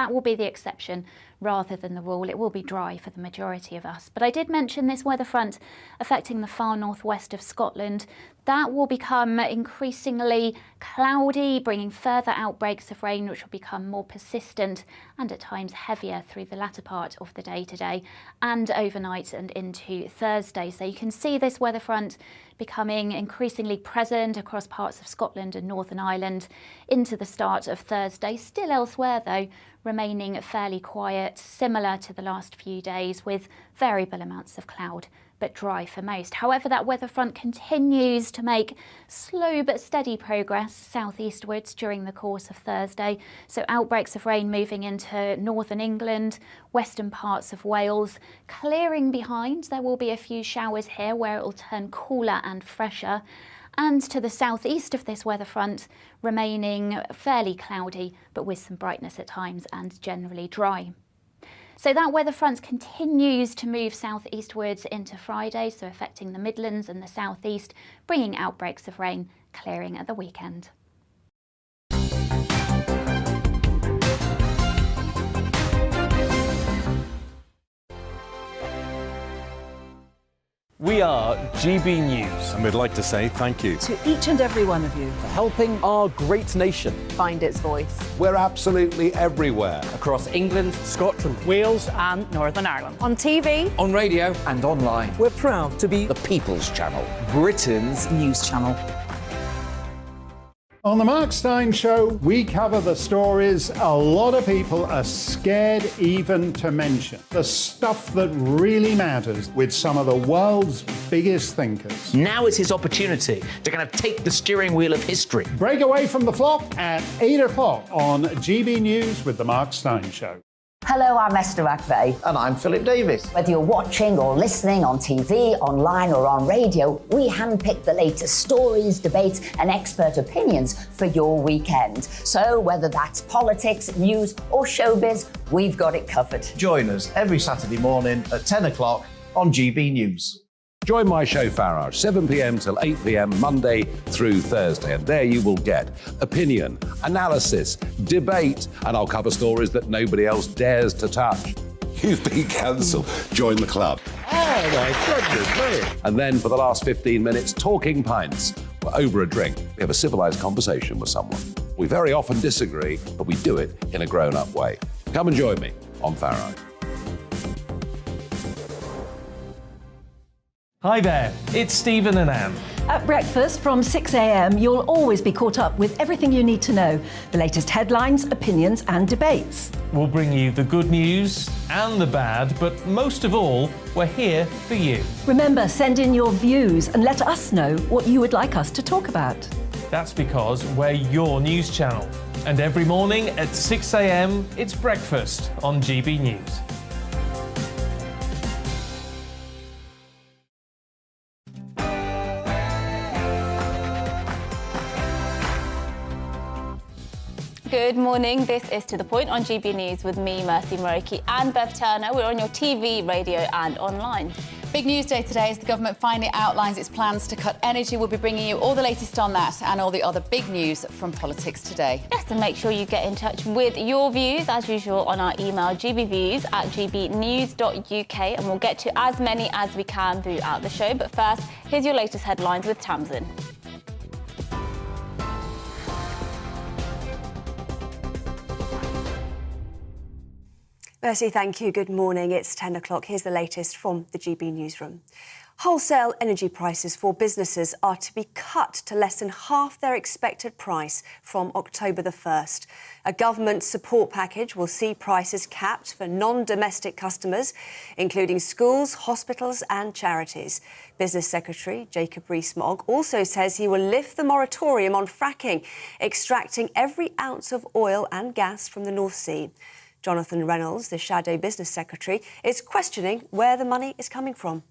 that will be the exception rather than the rule. It will be dry for the majority of us. But I did mention this weather front affecting the far northwest of Scotland. That will become increasingly cloudy, bringing further outbreaks of rain, which will become more persistent and at times heavier through the latter part of the day today and overnight and into Thursday. So you can see this weather front becoming increasingly present across parts of Scotland and Northern Ireland into the start of Thursday. Still elsewhere, though, remaining fairly quiet, similar to the last few days, with variable amounts of cloud, but dry for most. However, that weather front continues to make slow but steady progress southeastwards during the course of Thursday. So outbreaks of rain moving into northern England, western parts of Wales, clearing behind. There will be a few showers here where it will turn cooler and fresher. And to the southeast of this weather front, remaining fairly cloudy, but with some brightness at times and generally dry. So that weather front continues to move southeastwards into Friday, so affecting the Midlands and the southeast, bringing outbreaks of rain, clearing at the weekend. We are GB News. And we'd like to say thank you to each and every one of you for helping our great nation find its voice. We're absolutely everywhere. Across England, Scotland, Wales and Northern Ireland. on TV, on radio and online. We're proud to be The People's Channel, Britain's news channel. On the Mark Steyn Show, we cover the stories a lot of people are scared even to mention. The stuff that really matters with some of the world's biggest thinkers. Now is his opportunity to kind of take the steering wheel of history. Break away from the flop at 8 o'clock on GB News with the Mark Steyn Show. Hello, I'm Esther McVeigh. And I'm Philip Davis. Whether you're watching or listening on TV, online or on radio, we handpick the latest stories, debates and expert opinions for your weekend. So whether that's politics, news or showbiz, we've got it covered. Join us every Saturday morning at 10 o'clock on GB News. Join my show Farage, 7 p.m. till 8 p.m. Monday through Thursday. And there you will get opinion, analysis, debate, and I'll cover stories that nobody else dares to touch. You've been cancelled. Join the club. Oh my goodness me. And then for the last 15 minutes, talking pints. We're over a drink. We have a civilised conversation with someone. We very often disagree, but we do it in a grown-up way. Come and join me on Farage. Hi there, it's Stephen and Anne. At breakfast from 6 a.m, you'll always be caught up with everything you need to know, the latest headlines, opinions and debates. We'll bring you the good news and the bad, but most of all, we're here for you. Remember, send in your views and let us know what you would like us to talk about. That's because we're your news channel. And every morning at 6 a.m, it's breakfast on GB News. Good morning, this is To The Point on GB News with me, Mercy Moroki and Bev Turner. We're on your TV, radio and online. Big news day today as the government finally outlines its plans to cut energy. We'll be bringing you all the latest on that and all the other big news from politics today. Yes, and make sure you get in touch with your views, as usual, on our email, gbviews@gbnews.uk, and we'll get to as many as we can throughout the show. But first, here's your latest headlines with Tamsin. Mercy, thank you. Good morning. It's 10 o'clock. Here's the latest from the GB Newsroom. Wholesale energy prices for businesses are to be cut to less than half their expected price from October the 1st. A government support package will see prices capped for non-domestic customers, including schools, hospitals and charities. Business Secretary Jacob Rees-Mogg also says he will lift the moratorium on fracking, extracting every ounce of oil and gas from the North Sea. Jonathan Reynolds, the Shadow Business Secretary, is questioning where the money is coming from.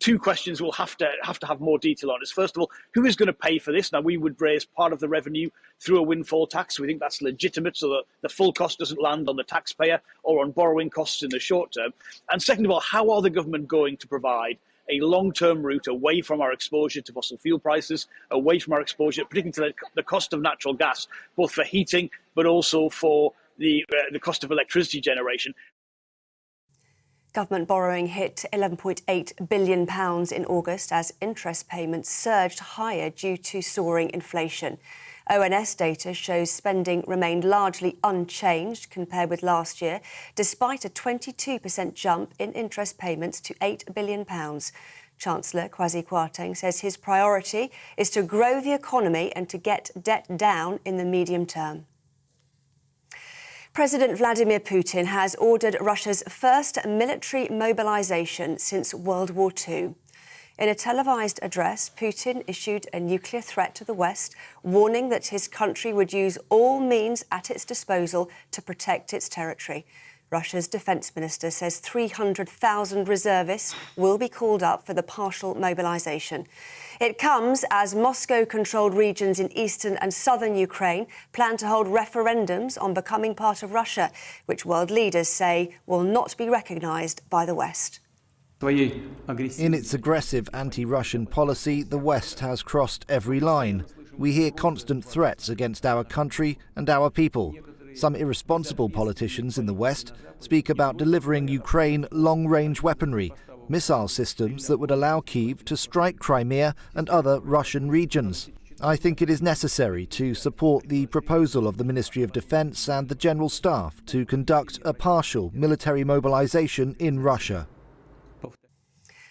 Two questions we'll have to have more detail on is, first of all, who is going to pay for this? Now, we would raise part of the revenue through a windfall tax. We think that's legitimate, so that the full cost doesn't land on the taxpayer or on borrowing costs in the short term. And second of all, how are the government going to provide a long-term route away from our exposure to fossil fuel prices, away from our exposure, particularly to the cost of natural gas, both for heating but also for the cost of electricity generation. Government borrowing hit £11.8 billion in August as interest payments surged higher due to soaring inflation. ONS data shows spending remained largely unchanged compared with last year, despite a 22% jump in interest payments to £8 billion. Chancellor Kwasi Kwarteng says his priority is to grow the economy and to get debt down in the medium term. President Vladimir Putin has ordered Russia's first military mobilization since World War II. In a televised address, Putin issued a nuclear threat to the West, warning that his country would use all means at its disposal to protect its territory. Russia's defence minister says 300,000 reservists will be called up for the partial mobilisation. It comes as Moscow-controlled regions in eastern and southern Ukraine plan to hold referendums on becoming part of Russia, which world leaders say will not be recognised by the West. In its aggressive anti-Russian policy, the West has crossed every line. We hear constant threats against our country and our people. Some irresponsible politicians in the West speak about delivering Ukraine long-range weaponry, missile systems that would allow Kyiv to strike Crimea and other Russian regions. I think it is necessary to support the proposal of the Ministry of Defence and the General Staff to conduct a partial military mobilization in Russia.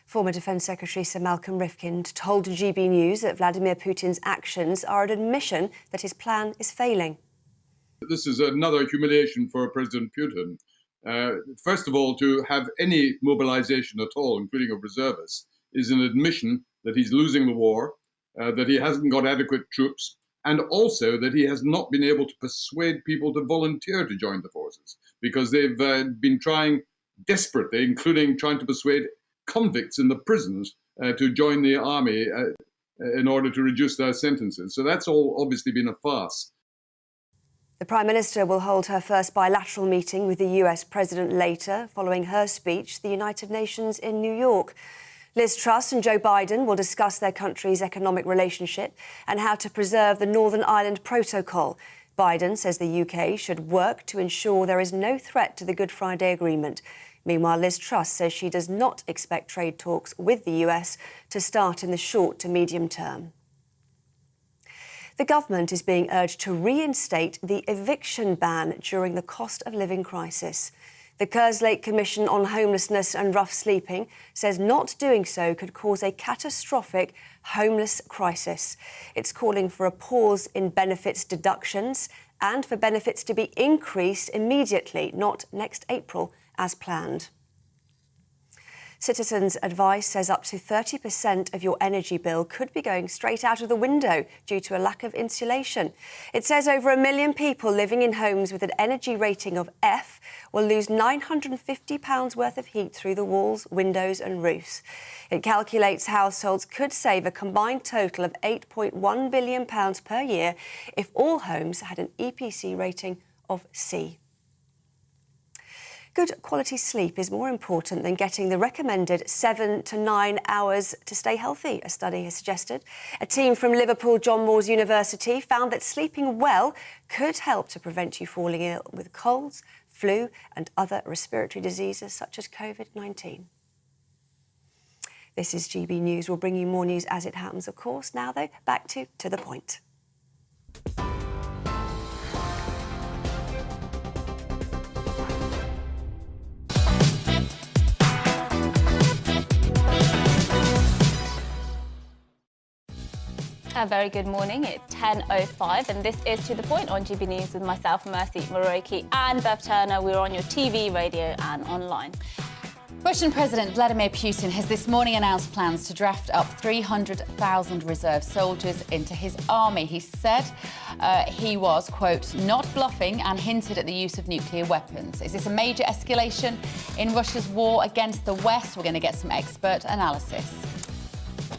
Former Defence Secretary Sir Malcolm Rifkind told GB News that Vladimir Putin's actions are an admission that his plan is failing. This is another humiliation for President Putin. First of all, to have any mobilization at all, including of reservists, is an admission that he's losing the war, that he hasn't got adequate troops, and also that he has not been able to persuade people to volunteer to join the forces, because they've been trying desperately, including trying to persuade convicts in the prisons to join the army in order to reduce their sentences. So that's all obviously been a farce. The Prime Minister will hold her first bilateral meeting with the US President later, following her speech to the United Nations in New York. Liz Truss and Joe Biden will discuss their country's economic relationship and how to preserve the Northern Ireland Protocol. Biden says the UK should work to ensure there is no threat to the Good Friday Agreement. Meanwhile, Liz Truss says she does not expect trade talks with the US to start in the short to medium term. The government is being urged to reinstate the eviction ban during the cost of living crisis. The Kerslake Commission on Homelessness and Rough Sleeping says not doing so could cause a catastrophic homeless crisis. It's calling for a pause in benefits deductions and for benefits to be increased immediately, not next April as planned. Citizens Advice says up to 30% of your energy bill could be going straight out of the window due to a lack of insulation. It says over 1 million people living in homes with an energy rating of F will lose £950 worth of heat through the walls, windows and roofs. It calculates households could save a combined total of £8.1 billion per year if all homes had an EPC rating of C. Good quality sleep is more important than getting the recommended 7 to 9 hours to stay healthy, a study has suggested. A team from Liverpool John Moores University found that sleeping well could help to prevent you falling ill with colds, flu and other respiratory diseases such as COVID-19. This is GB News. We'll bring you more news as it happens, of course. Now, though, back to the point. A very good morning. It's 10:05 and this is To The Point on GB News with myself, Mercy Moroki and Bev Turner. We're on your TV, radio and online. Russian President Vladimir Putin has this morning announced plans to draft up 300,000 reserve soldiers into his army. He said he was, quote, not bluffing and hinted at the use of nuclear weapons. Is this a major escalation in Russia's war against the West? We're going to get some expert analysis.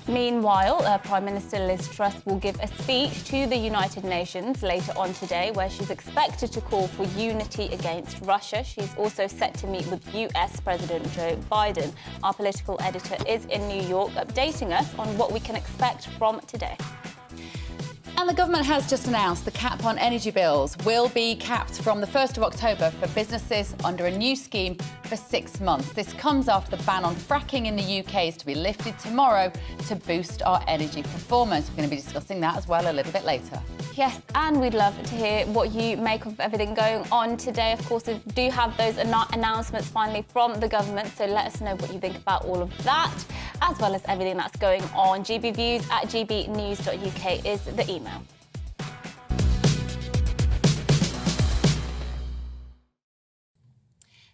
Meanwhile, Prime Minister Liz Truss will give a speech to the United Nations later on today where she's expected to call for unity against Russia. She's also set to meet with US President Joe Biden. Our political editor is in New York updating us on what we can expect from today. And the government has just announced the cap on energy bills will be capped from the 1st of October for businesses under a new scheme for 6 months. This comes after the ban on fracking in the UK is to be lifted tomorrow to boost our energy performance. We're going to be discussing that as well a little bit later. Yes, and we'd love to hear what you make of everything going on today. Of course, we do have those announcements finally from the government, so let us know what you think about all of that, as well as everything that's going on. gbviews@gbnews.uk is the email.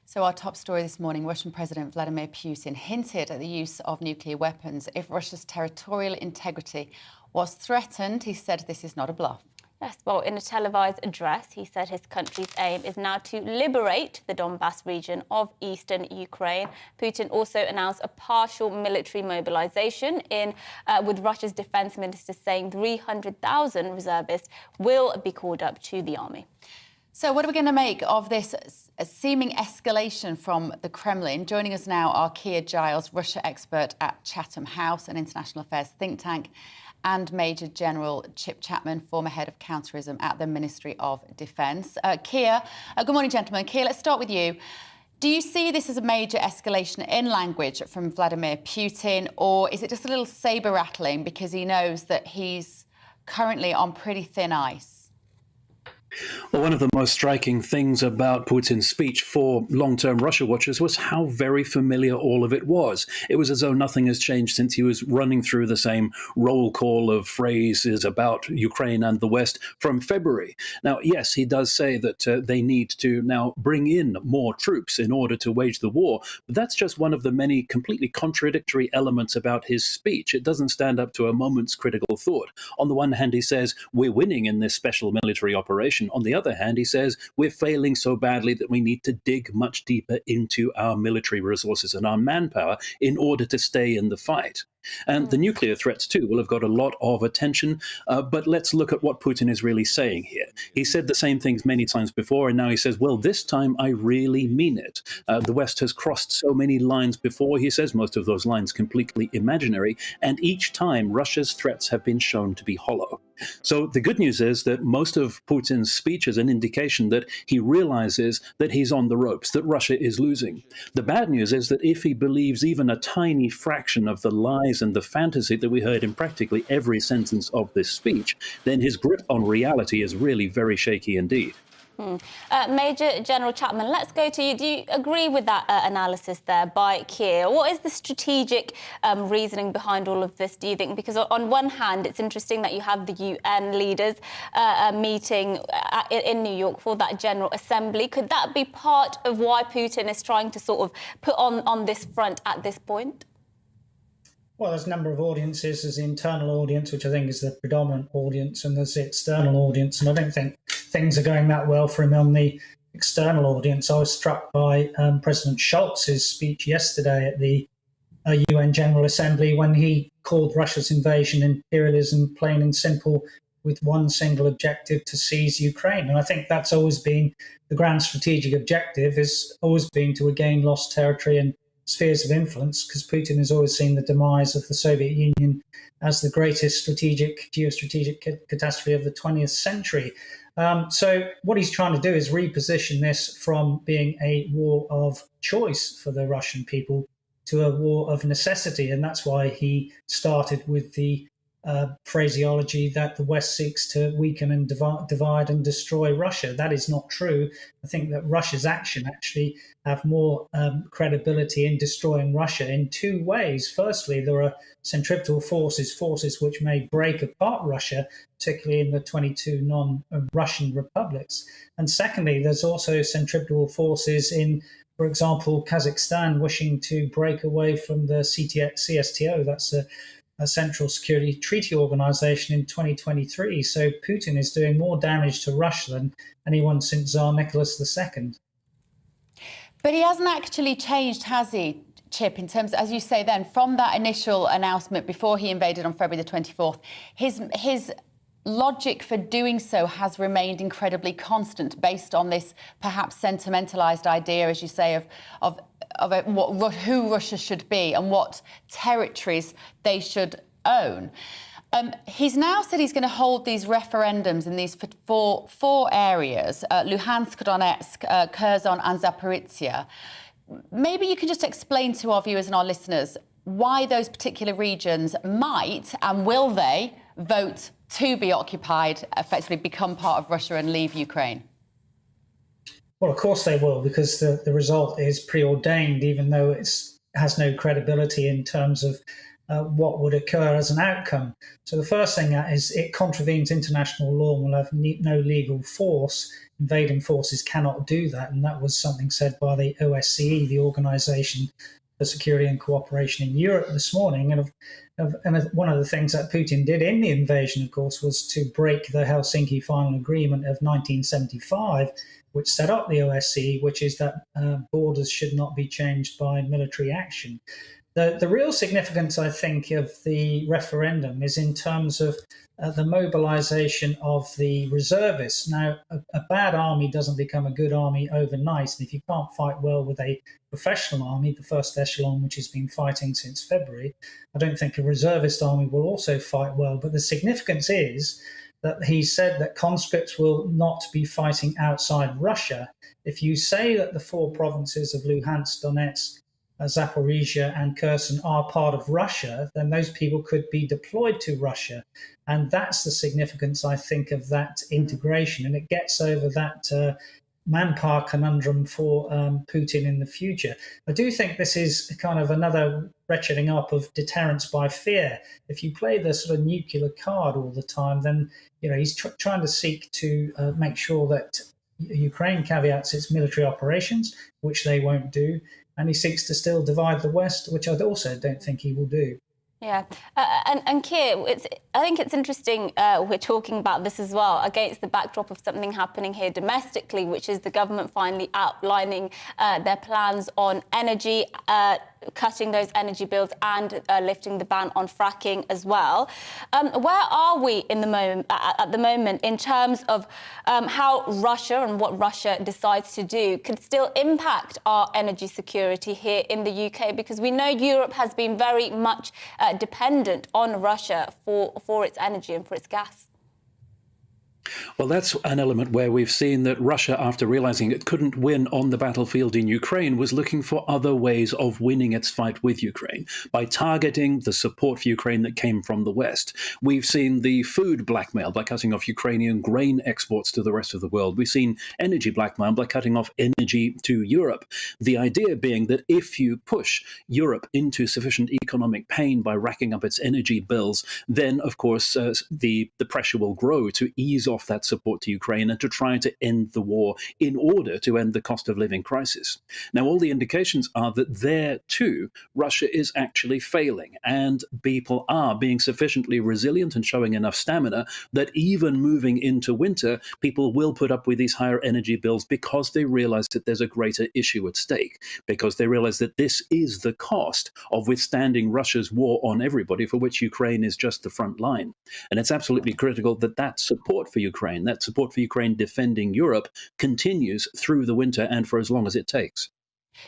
So our top story this morning, Russian President Vladimir Putin hinted at the use of nuclear weapons if Russia's territorial integrity was threatened. He said this is not a bluff. Yes, well, in a televised address, he said his country's aim is now to liberate the Donbas region of eastern Ukraine. Putin also announced a partial military mobilization with Russia's defense minister saying 300,000 reservists will be called up to the army. So what are we going to make of this seeming escalation from the Kremlin? Joining us now are Keir Giles, Russia expert at Chatham House, an international affairs think tank, and Major General Chip Chapman, former head of counterterrorism at the Ministry of Defence. Keir, good morning, gentlemen. Keir, let's start with you. Do you see this as a major escalation in language from Vladimir Putin, or is it just a little sabre rattling because he knows that he's currently on pretty thin ice? Well, one of the most striking things about Putin's speech for long-term Russia watchers was how very familiar all of it was. It was as though nothing has changed since he was running through the same roll call of phrases about Ukraine and the West from February. Now, yes, he does say that they need to now bring in more troops in order to wage the war, but that's just one of the many completely contradictory elements about his speech. It doesn't stand up to a moment's critical thought. On the one hand, he says, we're winning in this special military operation. On the other hand, he says we're failing so badly that we need to dig much deeper into our military resources and our manpower in order to stay in the fight. And the nuclear threats, too, will have got a lot of attention. But let's look at what Putin is really saying here. He said the same things many times before, and now he says, well, this time I really mean it. The West has crossed so many lines before, he says, most of those lines completely imaginary, and each time Russia's threats have been shown to be hollow. So the good news is that most of Putin's speech is an indication that he realizes that he's on the ropes, that Russia is losing. The bad news is that if he believes even a tiny fraction of the lies and the fantasy that we heard in practically every sentence of this speech, then his grip on reality is really very shaky indeed. Major General Chapman, let's go to you. Do you agree with that analysis there by Keir? What is the strategic reasoning behind all of this, do you think? Because on one hand, it's interesting that you have the UN leaders meeting in New York for that General Assembly. Could that be part of why Putin is trying to sort of put on this front at this point? Well, there's a number of audiences. There's the internal audience, which I think is the predominant audience, and there's the external audience. And I don't think things are going that well for him on the external audience. I was struck by President Scholz's speech yesterday at the UN General Assembly when he called Russia's invasion imperialism, plain and simple, with one single objective: to seize Ukraine. And I think that's always been the grand strategic objective, has always been to regain lost territory and spheres of influence, because Putin has always seen the demise of the Soviet Union as the greatest geostrategic catastrophe of the 20th century. So what he's trying to do is reposition this from being a war of choice for the Russian people to a war of necessity. And that's why he started with the phraseology that the West seeks to weaken and divide and destroy Russia. That is not true. I think that Russia's action actually have more credibility in destroying Russia in two ways. Firstly, there are centripetal forces which may break apart Russia, particularly in the 22 non-Russian republics. And secondly, there's also centripetal forces in, for example, Kazakhstan wishing to break away from the CSTO. That's a Central Security Treaty Organization in 2023. So Putin is doing more damage to Russia than anyone since Tsar Nicholas II. But he hasn't actually changed, has he, Chip, in terms, as you say then, from that initial announcement before he invaded on February the 24th, his logic for doing so has remained incredibly constant based on this perhaps sentimentalized idea, as you say, of who Russia should be and what territories they should own. He's now said he's going to hold these referendums in these four areas, Luhansk, Donetsk, Kherson and Zaporizhia. Maybe you can just explain to our viewers and our listeners why those particular regions might and will they vote to be occupied, effectively become part of Russia and leave Ukraine? Well, of course they will, because the result is preordained, even though it has no credibility in terms of what would occur as an outcome. So the first thing is it contravenes international law and will have no legal force. Invading forces cannot do that. And that was something said by the OSCE, the Organization for Security and Cooperation in Europe, this morning. And one of the things that Putin did in the invasion, of course, was to break the Helsinki Final Agreement of 1975, which set up the OSCE, which is that borders should not be changed by military action. The real significance, I think, of the referendum is in terms of the mobilization of the reservists. Now, a bad army doesn't become a good army overnight. And if you can't fight well with a professional army, the first echelon, which has been fighting since February, I don't think a reservist army will also fight well. But the significance is that he said that conscripts will not be fighting outside Russia. If you say that the four provinces of Luhansk, Donetsk, Zaporizhia and Kherson are part of Russia, then those people could be deployed to Russia. And that's the significance, I think, of that integration. And it gets over that manpower conundrum for Putin in the future. I do think this is kind of another ratcheting up of deterrence by fear. If you play the sort of nuclear card all the time, then he's trying to seek to make sure that Ukraine caveats its military operations, which they won't do. And he seeks to still divide the West, which I also don't think he will do. Yeah, and Keir, I think it's interesting we're talking about this as well against the backdrop of something happening here domestically, which is the government finally outlining their plans on energy, cutting those energy bills and lifting the ban on fracking as well. Where are we at the moment in terms of how Russia and what Russia decides to do could still impact our energy security here in the UK? Because we know Europe has been very much dependent on Russia for its energy and for its gas. Well, that's an element where we've seen that Russia, after realizing it couldn't win on the battlefield in Ukraine, was looking for other ways of winning its fight with Ukraine by targeting the support for Ukraine that came from the West. We've seen the food blackmail by cutting off Ukrainian grain exports to the rest of the world. We've seen energy blackmail by cutting off energy to Europe. The idea being that if you push Europe into sufficient economic pain by racking up its energy bills, then, of course, the pressure will grow to ease off that support to Ukraine and to try to end the war in order to end the cost of living crisis. Now, all the indications are that there, too, Russia is actually failing, and people are being sufficiently resilient and showing enough stamina that even moving into winter, people will put up with these higher energy bills because they realize that there's a greater issue at stake, because they realize that this is the cost of withstanding Russia's war on everybody, for which Ukraine is just the front line. And it's absolutely critical that that support for Ukraine, that support for Ukraine defending Europe, continues through the winter and for as long as it takes.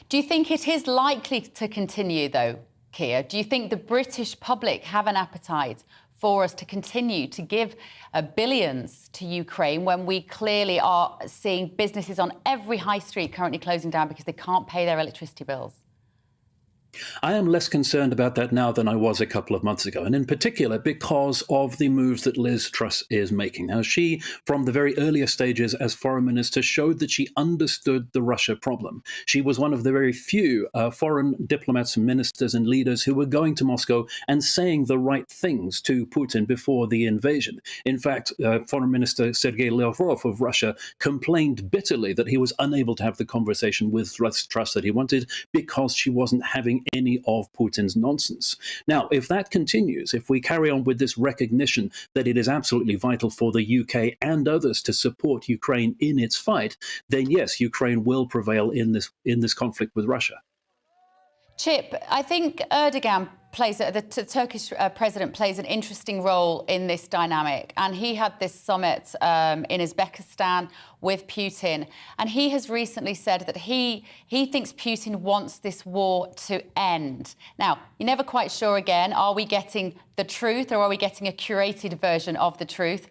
Do you think it is likely to continue, though, Keir? Do you think the British public have an appetite for us to continue to give billions to Ukraine when we clearly are seeing businesses on every high street currently closing down because they can't pay their electricity bills? I am less concerned about that now than I was a couple of months ago, and in particular because of the moves that Liz Truss is making. Now, she, from the very earliest stages as foreign minister, showed that she understood the Russia problem. She was one of the very few foreign diplomats, ministers and leaders who were going to Moscow and saying the right things to Putin before the invasion. In fact, Foreign Minister Sergei Lavrov of Russia complained bitterly that he was unable to have the conversation with Truss that he wanted because she wasn't having any of Putin's nonsense. Now, if that continues, if we carry on with this recognition that it is absolutely vital for the UK and others to support Ukraine in its fight, then yes, Ukraine will prevail in this conflict with Russia. Chip, I think Erdogan Turkish president plays an interesting role in this dynamic. And he had this summit in Uzbekistan with Putin. And he has recently said that he thinks Putin wants this war to end. Now, you're never quite sure again, are we getting the truth or are we getting a curated version of the truth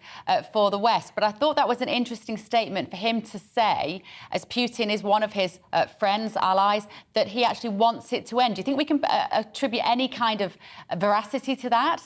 for the West? But I thought that was an interesting statement for him to say, as Putin is one of his friends, allies, that he actually wants it to end. Do you think we can attribute any kind of veracity to that?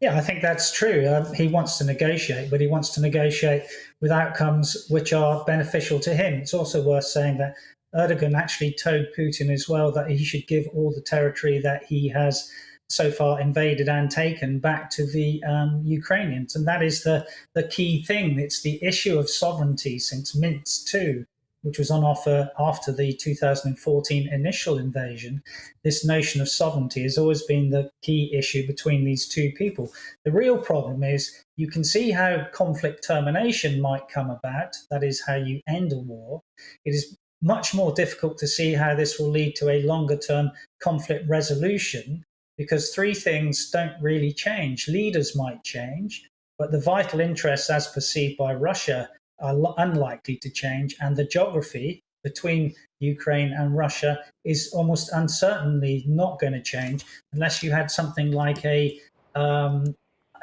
Yeah, I think that's true. He wants to negotiate, but he wants to negotiate with outcomes which are beneficial to him. It's also worth saying that Erdogan actually told Putin as well that he should give all the territory that he has so far invaded and taken back to the Ukrainians. And that is the key thing. It's the issue of sovereignty since Minsk II, which was on offer after the 2014 initial invasion. This notion of sovereignty has always been the key issue between these two people. The real problem is you can see how conflict termination might come about, that is how you end a war. It is much more difficult to see how this will lead to a longer-term conflict resolution, because three things don't really change. Leaders might change, but the vital interests as perceived by Russia are unlikely to change, and the geography between Ukraine and Russia is almost uncertainly not going to change unless you had something like a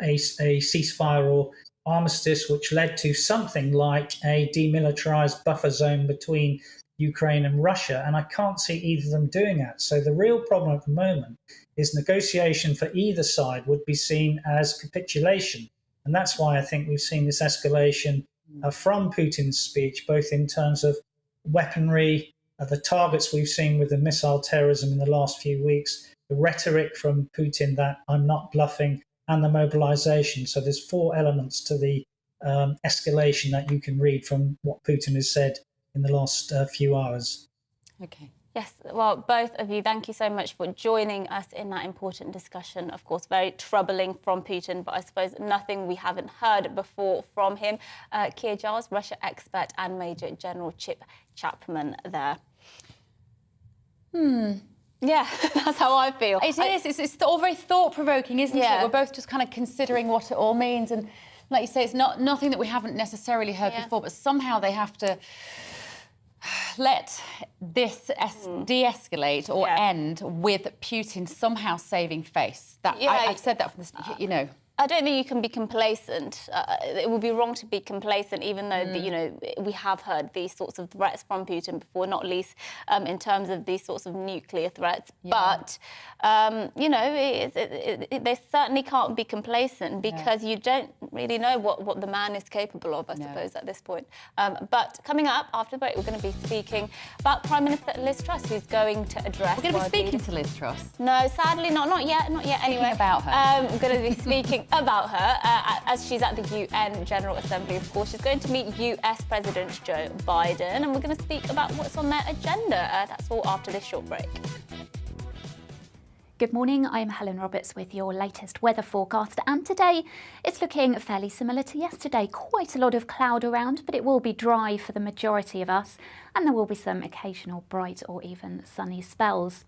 ceasefire or armistice, which led to something like a demilitarized buffer zone between Ukraine and Russia. And I can't see either of them doing that. So the real problem at the moment is negotiation for either side would be seen as capitulation. And that's why I think we've seen this escalation from Putin's speech, both in terms of weaponry, the targets we've seen with the missile terrorism in the last few weeks, the rhetoric from Putin that I'm not bluffing, and the mobilization. So there's four elements to the escalation that you can read from what Putin has said in the last few hours. Okay. Yes, well, both of you, thank you so much for joining us in that important discussion. Of course, very troubling from Putin, but I suppose nothing we haven't heard before from him. Keir Giles, Russia expert, and Major General Chip Chapman there. Yeah, that's how I feel. It is. It's all very thought-provoking, isn't it? We're both just kind of considering what it all means. And like you say, it's nothing that we haven't necessarily heard before, but somehow they have to let this de-escalate or end with Putin somehow saving face. That I've said that from the, you know. I don't think you can be complacent. It would be wrong to be complacent, even though we have heard these sorts of threats from Putin before, not least in terms of these sorts of nuclear threats. But they certainly can't be complacent because you don't really know what the man is capable of, I suppose, at this point. But coming up after the break, we're going to be speaking about Prime Minister Liz Truss, who's going to address. We're going to be speaking to Liz Truss. No, sadly not yet. Anyway, about her. We're going to be speaking about her as she's at the UN General Assembly. Of course, she's going to meet US President Joe Biden, and we're going to speak about what's on their agenda. That's all after this short break. Good morning, I'm Helen Roberts with your latest weather forecast, and today it's looking fairly similar to yesterday. Quite a lot of cloud around, but it will be dry for the majority of us, and there will be some occasional bright or even sunny spells.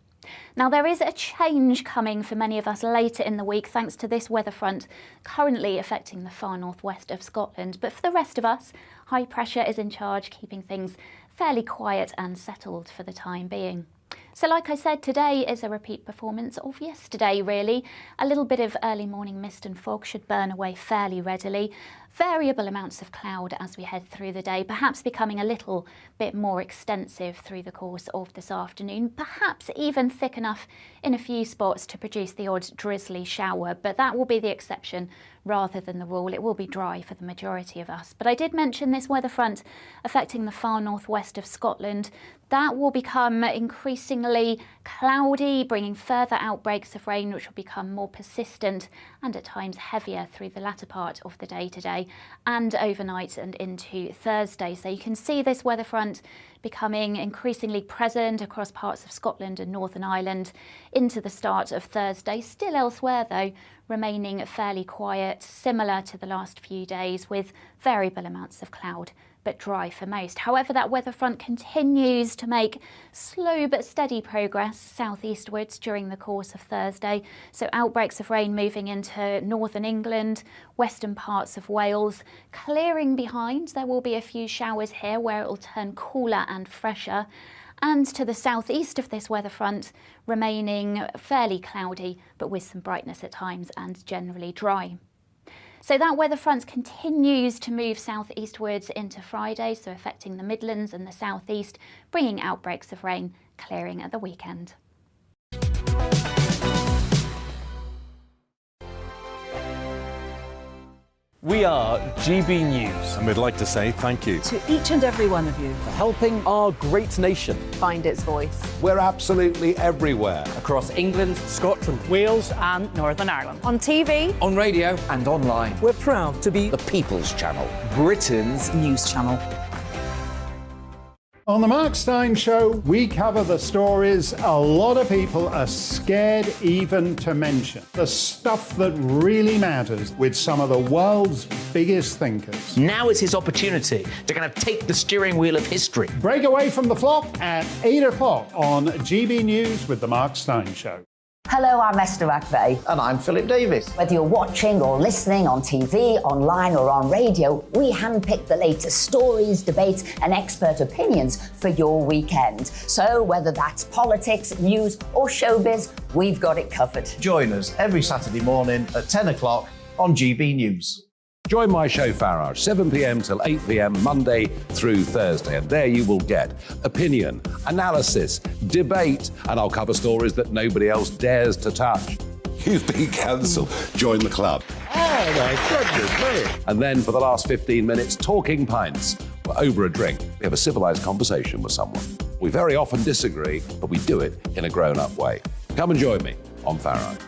Now, there is a change coming for many of us later in the week thanks to this weather front currently affecting the far northwest of Scotland. But for the rest of us, high pressure is in charge, keeping things fairly quiet and settled for the time being. So like I said, today is a repeat performance of yesterday, really. A little bit of early morning mist and fog should burn away fairly readily. Variable amounts of cloud as we head through the day, perhaps becoming a little bit more extensive through the course of this afternoon, perhaps even thick enough in a few spots to produce the odd drizzly shower, but that will be the exception rather than the rule. It will be dry for the majority of us. But I did mention this weather front affecting the far northwest of Scotland. That will become increasingly cloudy, bringing further outbreaks of rain, which will become more persistent and at times heavier through the latter part of the day today and overnight and into Thursday. So you can see this weather front becoming increasingly present across parts of Scotland and Northern Ireland into the start of Thursday. Still elsewhere, though, remaining fairly quiet, similar to the last few days, with variable amounts of cloud but dry for most. However, that weather front continues to make slow but steady progress southeastwards during the course of Thursday. So outbreaks of rain moving into northern England, western parts of Wales, clearing behind. There will be a few showers here where it will turn cooler and fresher. And to the southeast of this weather front, remaining fairly cloudy, but with some brightness at times and generally dry. So that weather front continues to move southeastwards into Friday, so affecting the Midlands and the southeast, bringing outbreaks of rain, clearing at the weekend. We are GB News. And we'd like to say thank you To each and every one of you. For helping our great nation find its voice. We're absolutely everywhere. Across England, Scotland, Wales, and Northern Ireland. On TV, on radio, and online. we're proud to be the People's Channel. Britain's news channel. On the Mark Steyn Show, we cover the stories a lot of people are scared even to mention. The stuff that really matters with some of the world's biggest thinkers. Now is his opportunity to kind of take the steering wheel of history. Break away from the flock at 8 o'clock on GB News with the Mark Steyn Show. Hello, I'm Esther McVeigh. And I'm Philip Davis. Whether you're watching or listening on TV, online or on radio, we handpick the latest stories, debates and expert opinions for your weekend. So whether that's politics, news or showbiz, we've got it covered. Join us every Saturday morning at 10 o'clock on GB News. Join my show Farage, 7 p.m. till 8 p.m. Monday through Thursday, and there you will get opinion, analysis, debate, and I'll cover stories that nobody else dares to touch. You've been cancelled. Join the club. Oh my goodness me. And then for the last 15 minutes, talking pints. We're over a drink. We have a civilised conversation with someone. We very often disagree, but we do it in a grown-up way. Come and join me on Farage.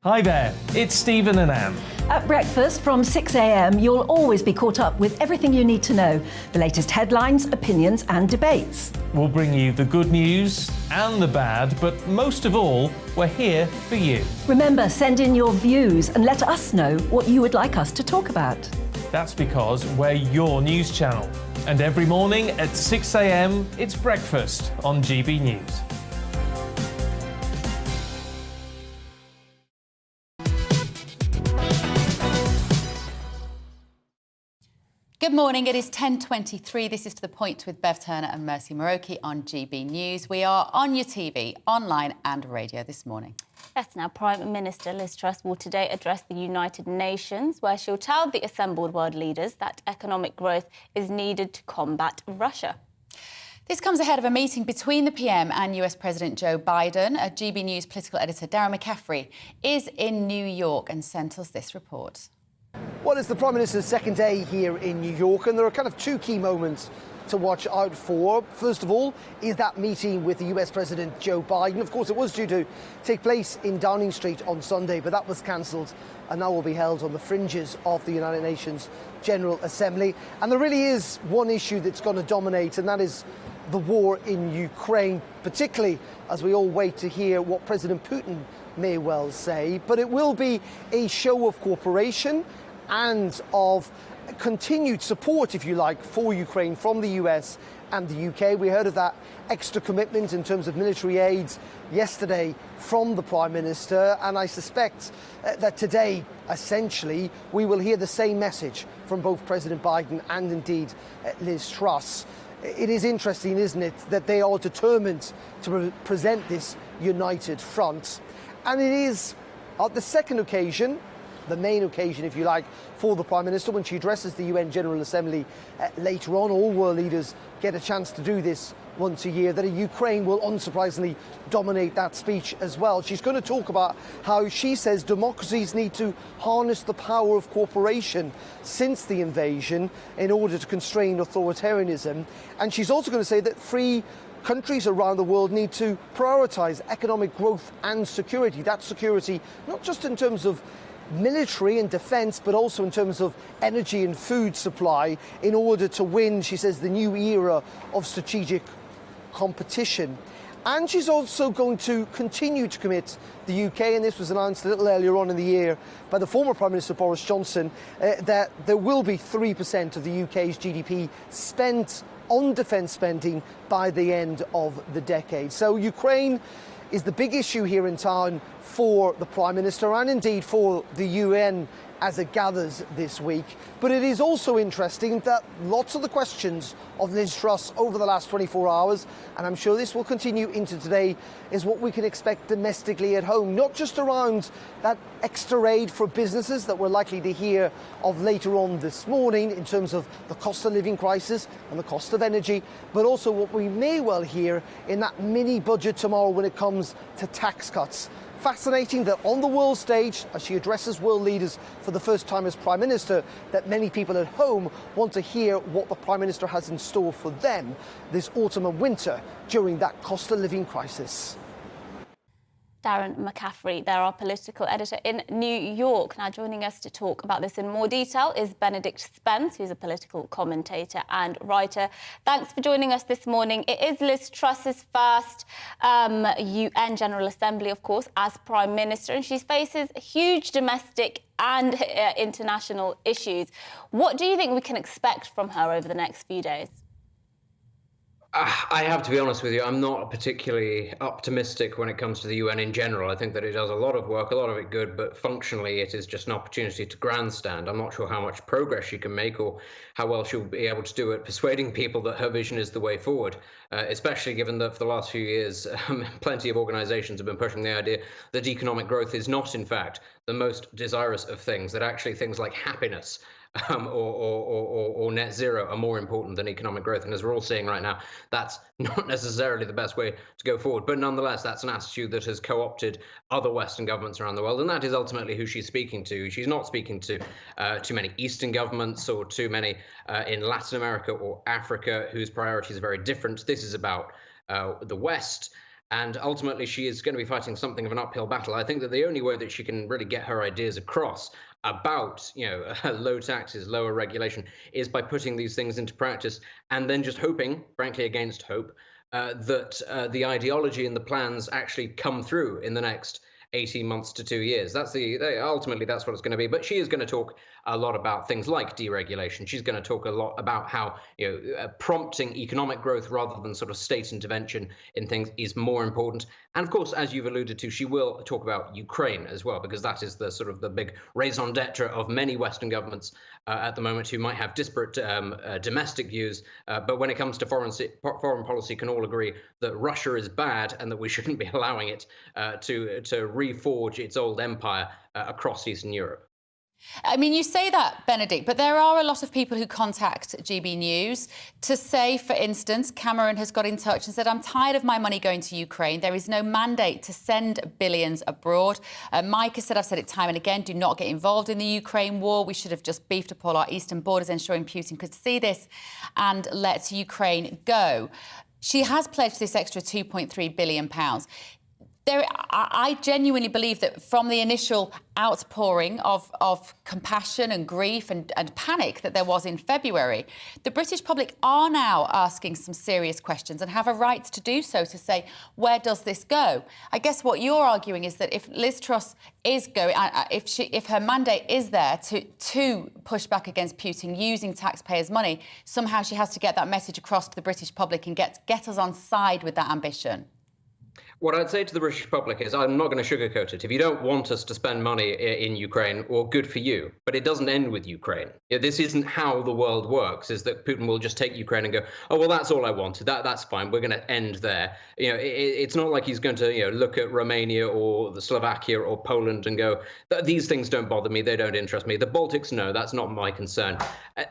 Hi there, it's Stephen and Anne. At breakfast from 6 a.m, you'll always be caught up with everything you need to know, the latest headlines, opinions and debates. We'll bring you the good news and the bad, but most of all, we're here for you. Remember, send in your views and let us know what you would like us to talk about. That's because we're your news channel. And every morning at 6 a.m, it's breakfast on GB News. Good morning, it is 10:23. This is To The Point with Bev Turner and Mercy Moroki on GB News. We are on your TV, online and radio this morning. Yes, now Prime Minister Liz Truss will today address the United Nations, where she'll tell the assembled world leaders that economic growth is needed to combat Russia. This comes ahead of a meeting between the PM and US President Joe Biden. GB News political editor Darren McCaffrey is in New York and sent us this report. Well, it's the Prime Minister's second day here in New York, and there are kind of two key moments to watch out for. First of all is that meeting with the US President Joe Biden. Of course, it was due to take place in Downing Street on Sunday, but that was cancelled and now will be held on the fringes of the United Nations General Assembly. And there really is one issue that's going to dominate, and that is the war in Ukraine, particularly as we all wait to hear what President Putin may well say. But it will be a show of cooperation and of continued support, if you like, for Ukraine from the US and the UK. We heard of that extra commitment in terms of military aid yesterday from the Prime Minister, and I suspect that today, essentially, we will hear the same message from both President Biden and indeed Liz Truss. It is interesting, isn't it, that they are determined to present this united front. And it is the second occasion, the main occasion, if you like, for the Prime Minister when she addresses the UN General Assembly later on. All world leaders get a chance to do this once a year, that Ukraine will unsurprisingly dominate that speech as well. She's going to talk about how she says democracies need to harness the power of cooperation since the invasion in order to constrain authoritarianism. And she's also going to say that free countries around the world need to prioritise economic growth and security. That security, not just in terms of military and defence, but also in terms of energy and food supply, in order to win, she says, the new era of strategic competition. And she's also going to continue to commit the UK, and this was announced a little earlier on in the year by the former Prime Minister Boris Johnson, that there will be 3% of the UK's GDP spent on defence spending by the end of the decade. So Ukraine is the big issue here in town for the Prime Minister and indeed for the UN as it gathers this week. But it is also interesting that lots of the questions of Liz Truss over the last 24 hours, and I'm sure this will continue into today, is what we can expect domestically at home, not just around that extra aid for businesses that we're likely to hear of later on this morning in terms of the cost of living crisis and the cost of energy, but also what we may well hear in that mini budget tomorrow when it comes to tax cuts. Fascinating that on the world stage, as she addresses world leaders for the first time as Prime Minister, that many people at home want to hear what the Prime Minister has in store for them this autumn and winter during that cost of living crisis. Darren McCaffrey, they're our political editor in New York. Now, joining us to talk about this in more detail is Benedict Spence, who's a political commentator and writer. Thanks for joining us this morning. It is Liz Truss's first UN General Assembly, of course, as Prime Minister, and she faces huge domestic and international issues. What do you think we can expect from her over the next few days? I have to be honest with you, I'm not particularly optimistic when it comes to the UN in general. I think that it does a lot of work, a lot of it good, but functionally it is just an opportunity to grandstand. I'm not sure how much progress she can make or how well she'll be able to do at persuading people that her vision is the way forward, especially given that for the last few years, plenty of organizations have been pushing the idea that economic growth is not, in fact, the most desirous of things, that actually things like happiness or net zero are more important than economic growth. And as we're all seeing right now, that's not necessarily the best way to go forward. But nonetheless, that's an attitude that has co-opted other Western governments around the world. And that is ultimately who she's speaking to. She's not speaking to too many Eastern governments or too many in Latin America or Africa whose priorities are very different. This is about the West. And ultimately, she is going to be fighting something of an uphill battle. I think that the only way that she can really get her ideas across about, low taxes, lower regulation, is by putting these things into practice and then just hoping, frankly, against hope, that the ideology and the plans actually come through in the next 18 months to 2 years. Ultimately, that's what it's going to be. But she is going to talk a lot about things like deregulation. She's going to talk a lot about how prompting economic growth rather than sort of state intervention in things is more important. And of course, as you've alluded to, she will talk about Ukraine as well, because that is the sort of the big raison d'etre of many Western governments at the moment who might have disparate domestic views. But when it comes to foreign policy, can all agree that Russia is bad and that we shouldn't be allowing it to reforge its old empire across Eastern Europe. I mean, you say that, Benedict, but there are a lot of people who contact GB News to say, for instance, Cameron has got in touch and said, I'm tired of my money going to Ukraine. There is no mandate to send billions abroad. Mike has said, I've said it time and again, do not get involved in the Ukraine war. We should have just beefed up all our eastern borders, ensuring Putin could see this and let Ukraine go. She has pledged this extra £2.3 billion. I genuinely believe that from the initial outpouring of compassion and grief and panic that there was in February, the British public are now asking some serious questions and have a right to do so, to say, where does this go? I guess what you're arguing is that if Liz Truss is going, if her mandate is there to push back against Putin using taxpayers' money, somehow she has to get that message across to the British public and get us on side with that ambition. What I'd say to the British public is I'm not going to sugarcoat it. If you don't want us to spend money in Ukraine, well, good for you. But it doesn't end with Ukraine. This isn't how the world works, is that Putin will just take Ukraine and go, oh, well, that's all I wanted. That's fine. We're going to end there. It's not like he's going to look at Romania or the Slovakia or Poland and go, these things don't bother me. They don't interest me. The Baltics, no, that's not my concern.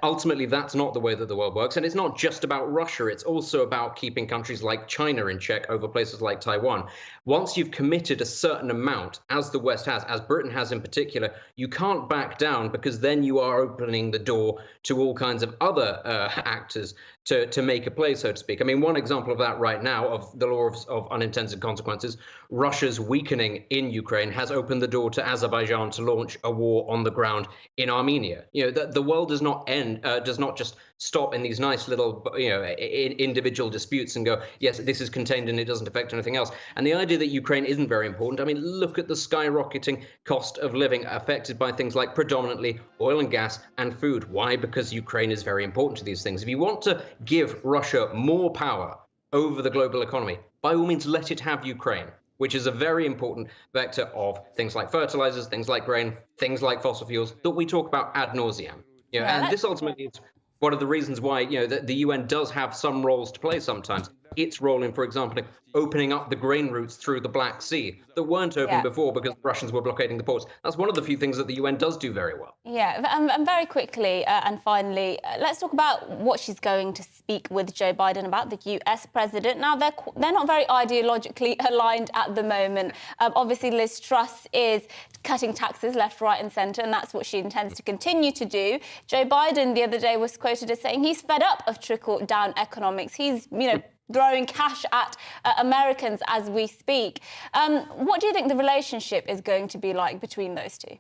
Ultimately, that's not the way that the world works. And it's not just about Russia. It's also about keeping countries like China in check over places like Taiwan. Once you've committed a certain amount, as the West has, as Britain has in particular, you can't back down, because then you are opening the door to all kinds of other actors to make a play, so to speak. I mean, one example of that right now, of the law of unintended consequences, Russia's weakening in Ukraine has opened the door to Azerbaijan to launch a war on the ground in Armenia. The world does not just stop in these nice little, individual disputes and go, yes, this is contained and it doesn't affect anything else. And the idea that Ukraine isn't very important, I mean, look at the skyrocketing cost of living affected by things like predominantly oil and gas and food. Why? Because Ukraine is very important to these things. If you want to give Russia more power over the global economy, by all means, let it have Ukraine, which is a very important vector of things like fertilizers, things like grain, things like fossil fuels that we talk about ad nauseam. And this ultimately is one of the reasons why the UN does have some roles to play sometimes. Its role in, for example, opening up the grain routes through the Black Sea that weren't open before because the Russians were blockading the ports. That's one of the few things that the UN does do very well. Yeah, and very quickly and finally, let's talk about what she's going to speak with Joe Biden about, the US president. Now, they're not very ideologically aligned at the moment. Obviously, Liz Truss is cutting taxes left, right and centre, and that's what she intends to continue to do. Joe Biden the other day was quoted as saying he's fed up of trickle-down economics. He's, throwing cash at Americans as we speak. What do you think the relationship is going to be like between those two?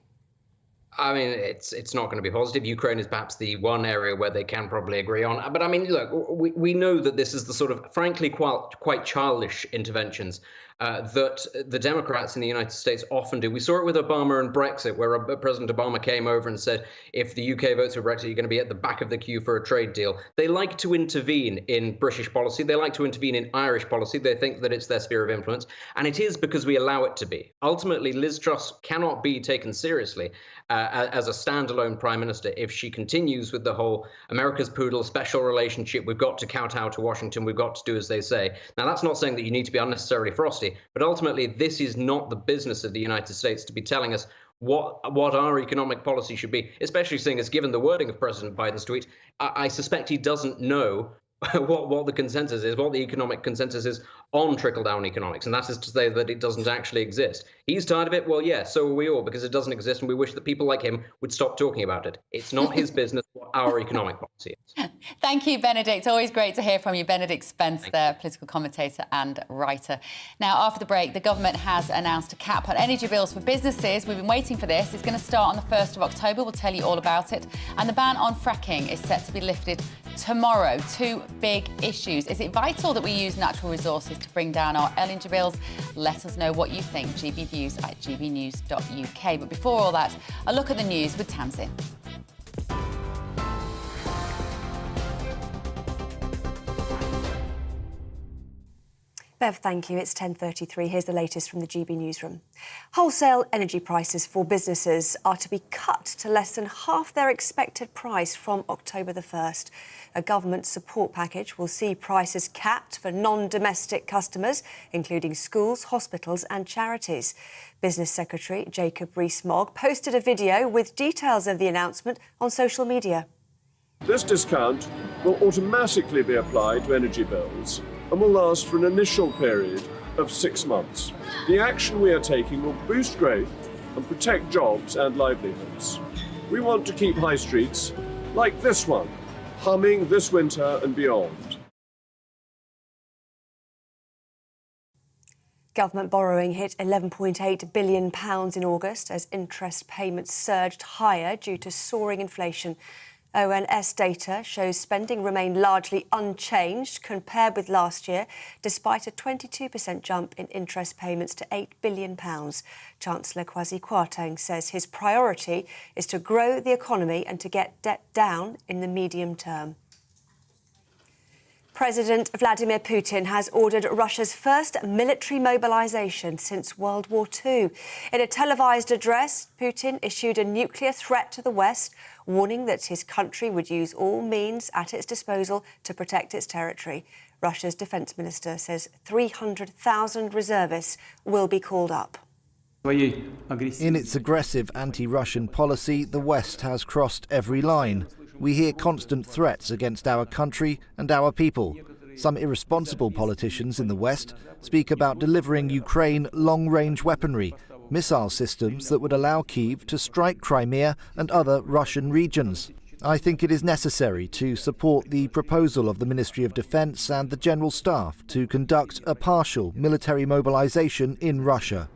I mean, it's not going to be positive. Ukraine is perhaps the one area where they can probably agree on. But I mean, look, we know that this is the sort of, frankly, quite childish interventions that the Democrats in the United States often do. We saw it with Obama and Brexit, where President Obama came over and said, if the UK votes for Brexit, you're going to be at the back of the queue for a trade deal. They like to intervene in British policy. They like to intervene in Irish policy. They think that it's their sphere of influence. And it is because we allow it to be. Ultimately, Liz Truss cannot be taken seriously as a standalone prime minister if she continues with the whole America's poodle special relationship. We've got to kowtow to Washington. We've got to do as they say. Now, that's not saying that you need to be unnecessarily frosty, but ultimately, this is not the business of the United States to be telling us what our economic policy should be, especially seeing as, given the wording of President Biden's tweet, I suspect he doesn't know what the consensus is, what the economic consensus is on trickle-down economics, and that is to say that it doesn't actually exist. He's tired of it? Well, yeah, so are we all, because it doesn't exist, and we wish that people like him would stop talking about it. It's not his business what our economic policy is. Thank you, Benedict. Always great to hear from you. Benedict Spence, the political commentator and writer. Now, after the break, the government has announced a cap on energy bills for businesses. We've been waiting for this. It's going to start on the 1st of October. We'll tell you all about it. And the ban on fracking is set to be lifted tomorrow. Two big issues. Is it vital that we use natural resources to bring down our energy bills? Let us know what you think. GBViews at gbnews.uk. But before all that, a look at the news with Tamsin. Bev, thank you. It's 10:33. Here's the latest from the GB newsroom. Wholesale energy prices for businesses are to be cut to less than half their expected price from October the 1st. A government support package will see prices capped for non-domestic customers, including schools, hospitals and charities. Business Secretary Jacob Rees-Mogg posted a video with details of the announcement on social media. This discount will automatically be applied to energy bills and will last for an initial period of 6 months. The action we are taking will boost growth and protect jobs and livelihoods. We want to keep high streets, like this one, humming this winter and beyond. Government borrowing hit £11.8 billion in August as interest payments surged higher due to soaring inflation. ONS data shows spending remained largely unchanged compared with last year, despite a 22% jump in interest payments to £8 billion. Chancellor Kwasi Kwarteng says his priority is to grow the economy and to get debt down in the medium term. President Vladimir Putin has ordered Russia's first military mobilization since World War II. In a televised address, Putin issued a nuclear threat to the West, warning that his country would use all means at its disposal to protect its territory. Russia's defence minister says 300,000 reservists will be called up. In its aggressive anti-Russian policy, the West has crossed every line. We hear constant threats against our country and our people. Some irresponsible politicians in the West speak about delivering Ukraine long-range weaponry, missile systems that would allow Kyiv to strike Crimea and other Russian regions. I think it is necessary to support the proposal of the Ministry of Defence and the General Staff to conduct a partial military mobilization in Russia.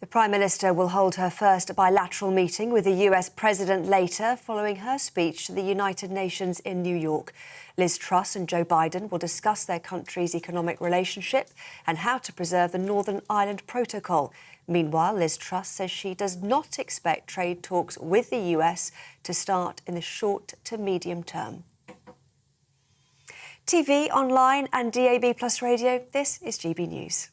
The Prime Minister will hold her first bilateral meeting with the US President later, following her speech to the United Nations in New York. Liz Truss and Joe Biden will discuss their country's economic relationship and how to preserve the Northern Ireland Protocol. Meanwhile, Liz Truss says she does not expect trade talks with the US to start in the short to medium term. TV, online and DAB+ radio, this is GB News.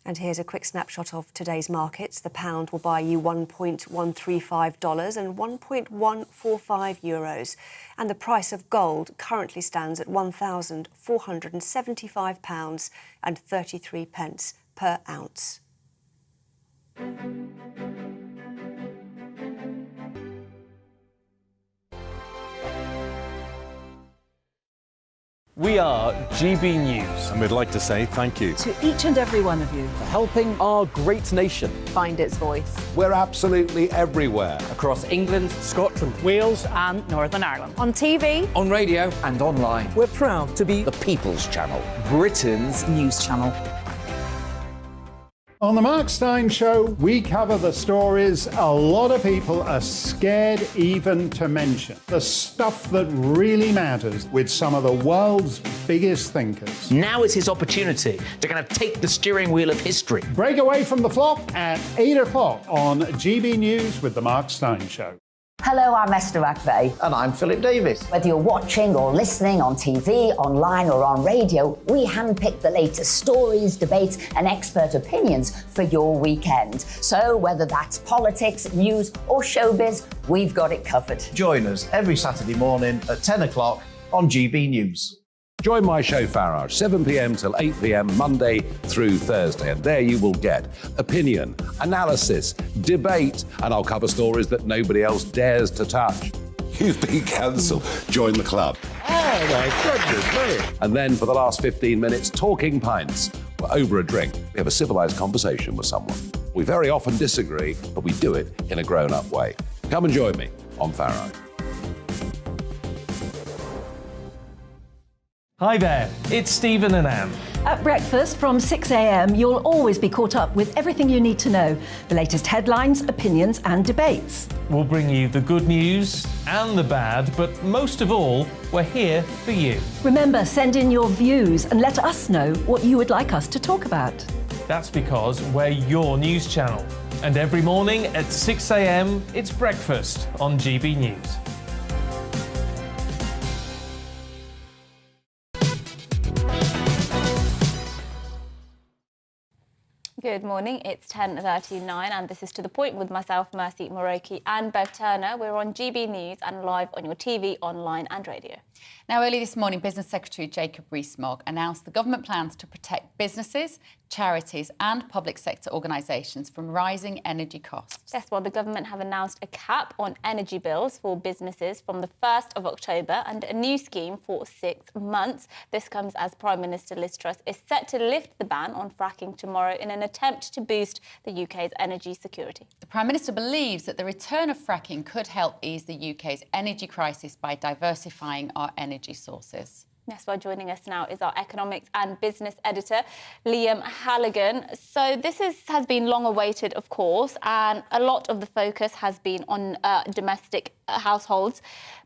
And here's a quick snapshot of today's markets. The pound will buy you $1.135 and €1.145. And the price of gold currently stands at £1,475 and 33 pence per ounce. We are GB News. And we'd like to say thank you To each and every one of you. For helping our great nation. Find its voice. We're absolutely everywhere. Across England, Scotland, Wales and Northern Ireland. On TV, on radio and online. We're proud to be the People's Channel, Britain's news channel. On the Mark Steyn Show, we cover the stories a lot of people are scared even to mention. The stuff that really matters with some of the world's biggest thinkers. Now is his opportunity to kind of take the steering wheel of history. Break away from the flock at 8 o'clock on GB News with the Mark Steyn Show. Hello, I'm Esther McVeigh. And I'm Philip Davis. Whether you're watching or listening on TV, online or on radio, we handpick the latest stories, debates and expert opinions for your weekend. So whether that's politics, news or showbiz, we've got it covered. Join us every Saturday morning at 10 o'clock on GB News. Join my show Farage, 7 p.m. till 8 p.m. Monday through Thursday. And there you will get opinion, analysis, debate, and I'll cover stories that nobody else dares to touch. You've been cancelled. Join the club. Oh my goodness me. And then for the last 15 minutes, talking pints. We're over a drink. We have a civilised conversation with someone. We very often disagree, but we do it in a grown-up way. Come and join me on Farage. Hi there, it's Stephen and Anne. At breakfast from 6 a.m, you'll always be caught up with everything you need to know, the latest headlines, opinions and debates. We'll bring you the good news and the bad, but most of all, we're here for you. Remember, send in your views and let us know what you would like us to talk about. That's because we're your news channel. And every morning at 6 a.m, it's breakfast on GB News. Good morning, it's 10:39 and this is To The Point with myself, Mercy Moroki and Bev Turner. We're on GB News and live on your TV, online and radio. Now, early this morning, Business Secretary Jacob Rees-Mogg announced the government plans to protect businesses, charities and public sector organisations from rising energy costs. Yes, well, the government have announced a cap on energy bills for businesses from the 1st of October and a new scheme for 6 months. This comes as Prime Minister Liz Truss is set to lift the ban on fracking tomorrow in an attempt to boost the UK's energy security. The Prime Minister believes that the return of fracking could help ease the UK's energy crisis by diversifying our energy sources. Yes, well, joining us now is our economics and business editor, Liam Halligan. So this has been long awaited, of course, and a lot of the focus has been on domestic households.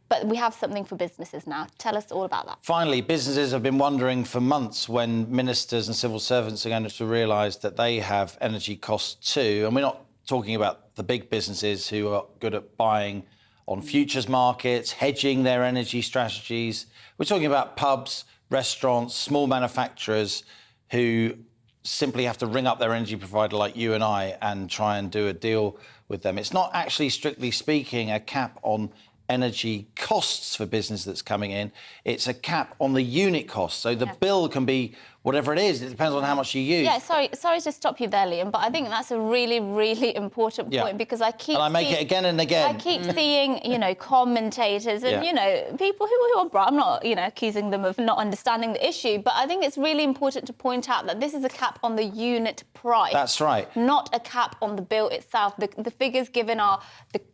But we have something for businesses now. Tell us all about that. Finally, businesses have been wondering for months when ministers and civil servants are going to realise that they have energy costs too. And we're not talking about the big businesses who are good at buying on futures markets, hedging their energy strategies. We're talking about pubs, restaurants, small manufacturers who simply have to ring up their energy provider like you and I and try and do a deal with them. It's not actually, strictly speaking, a cap on energy costs for business that's coming in. It's a cap on the unit cost. So the bill can be whatever it is. It depends on how much you use. Yeah, sorry to stop you there, Liam, but I think that's a really, really important point because I keep... And I make it again and again. I keep seeing, you know, commentators and, you know, people who are... I'm not, you know, accusing them of not understanding the issue, but I think it's really important to point out that this is a cap on the unit price. That's right. Not a cap on the bill itself. The figures given are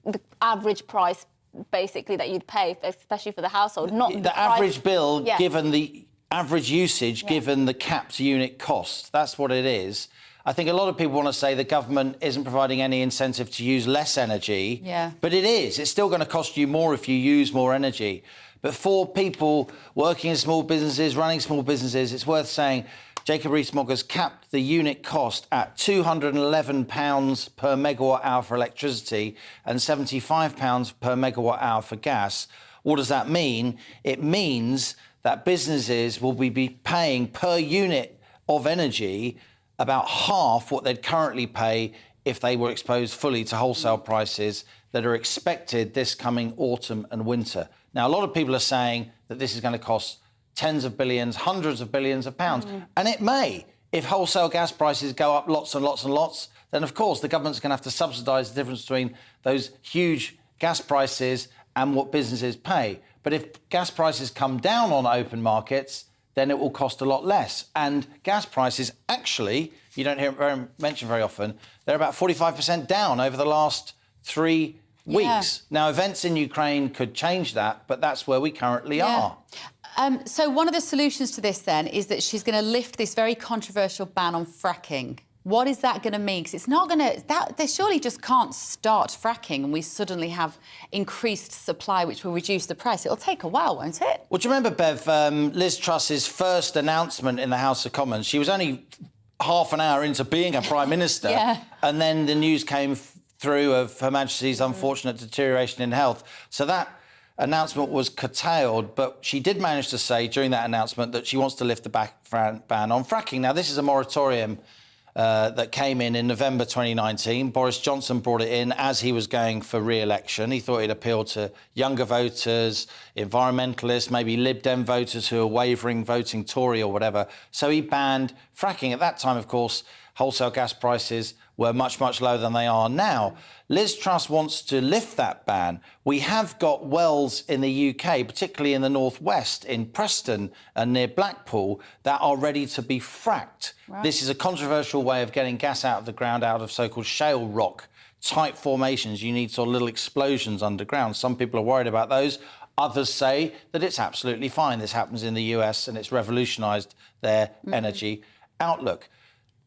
the average price, basically, that you'd pay, especially for the household, not the average bill given the average usage, Yeah. given the capped unit cost. That's what it is. I think a lot of people want to say the government isn't providing any incentive to use less energy. Yeah. But it is. It's still going to cost you more if you use more energy. But for people working in small businesses, running small businesses, it's worth saying Jacob Rees-Mogg has capped the unit cost at £211 per megawatt hour for electricity and £75 per megawatt hour for gas. What does that mean? It means that businesses will be paying per unit of energy about half what they'd currently pay if they were exposed fully to wholesale prices that are expected this coming autumn and winter. Now, a lot of people are saying that this is going to cost tens of billions, hundreds of billions of pounds. And it may. If wholesale gas prices go up lots and lots and lots, then, of course, the government's going to have to subsidise the difference between those huge gas prices and what businesses pay. But if gas prices come down on open markets, then it will cost a lot less. And gas prices, actually, you don't hear it mentioned very often, they're about 45% down over the last 3 weeks. Now, events in Ukraine could change that, but that's where we currently are. So one of the solutions to this, then, is that she's going to lift this very controversial ban on fracking. What is that going to mean? Because it's not going to... They surely just can't start fracking and we suddenly have increased supply, which will reduce the price. It'll take a while, won't it? Well, do you remember, Bev, Liz Truss's first announcement in the House of Commons? She was only half an hour into being a Prime Minister. And then the news came through of Her Majesty's unfortunate deterioration in health. So that announcement was curtailed, but she did manage to say during that announcement that she wants to lift the ban on fracking. Now, this is a moratorium that came in November 2019. Boris Johnson brought it in as he was going for re-election. He thought it appealed to younger voters, environmentalists, maybe Lib Dem voters who are wavering, voting Tory or whatever. So he banned fracking. At that time, of course, wholesale gas prices were much, much lower than they are now. Liz Truss wants to lift that ban. We have got wells in the UK, particularly in the northwest, in Preston and near Blackpool, that are ready to be fracked. Right. This is a controversial way of getting gas out of the ground, out of so-called shale rock, tight formations. You need sort of little explosions underground. Some people are worried about those. Others say that it's absolutely fine. This happens in the US and it's revolutionised their energy outlook.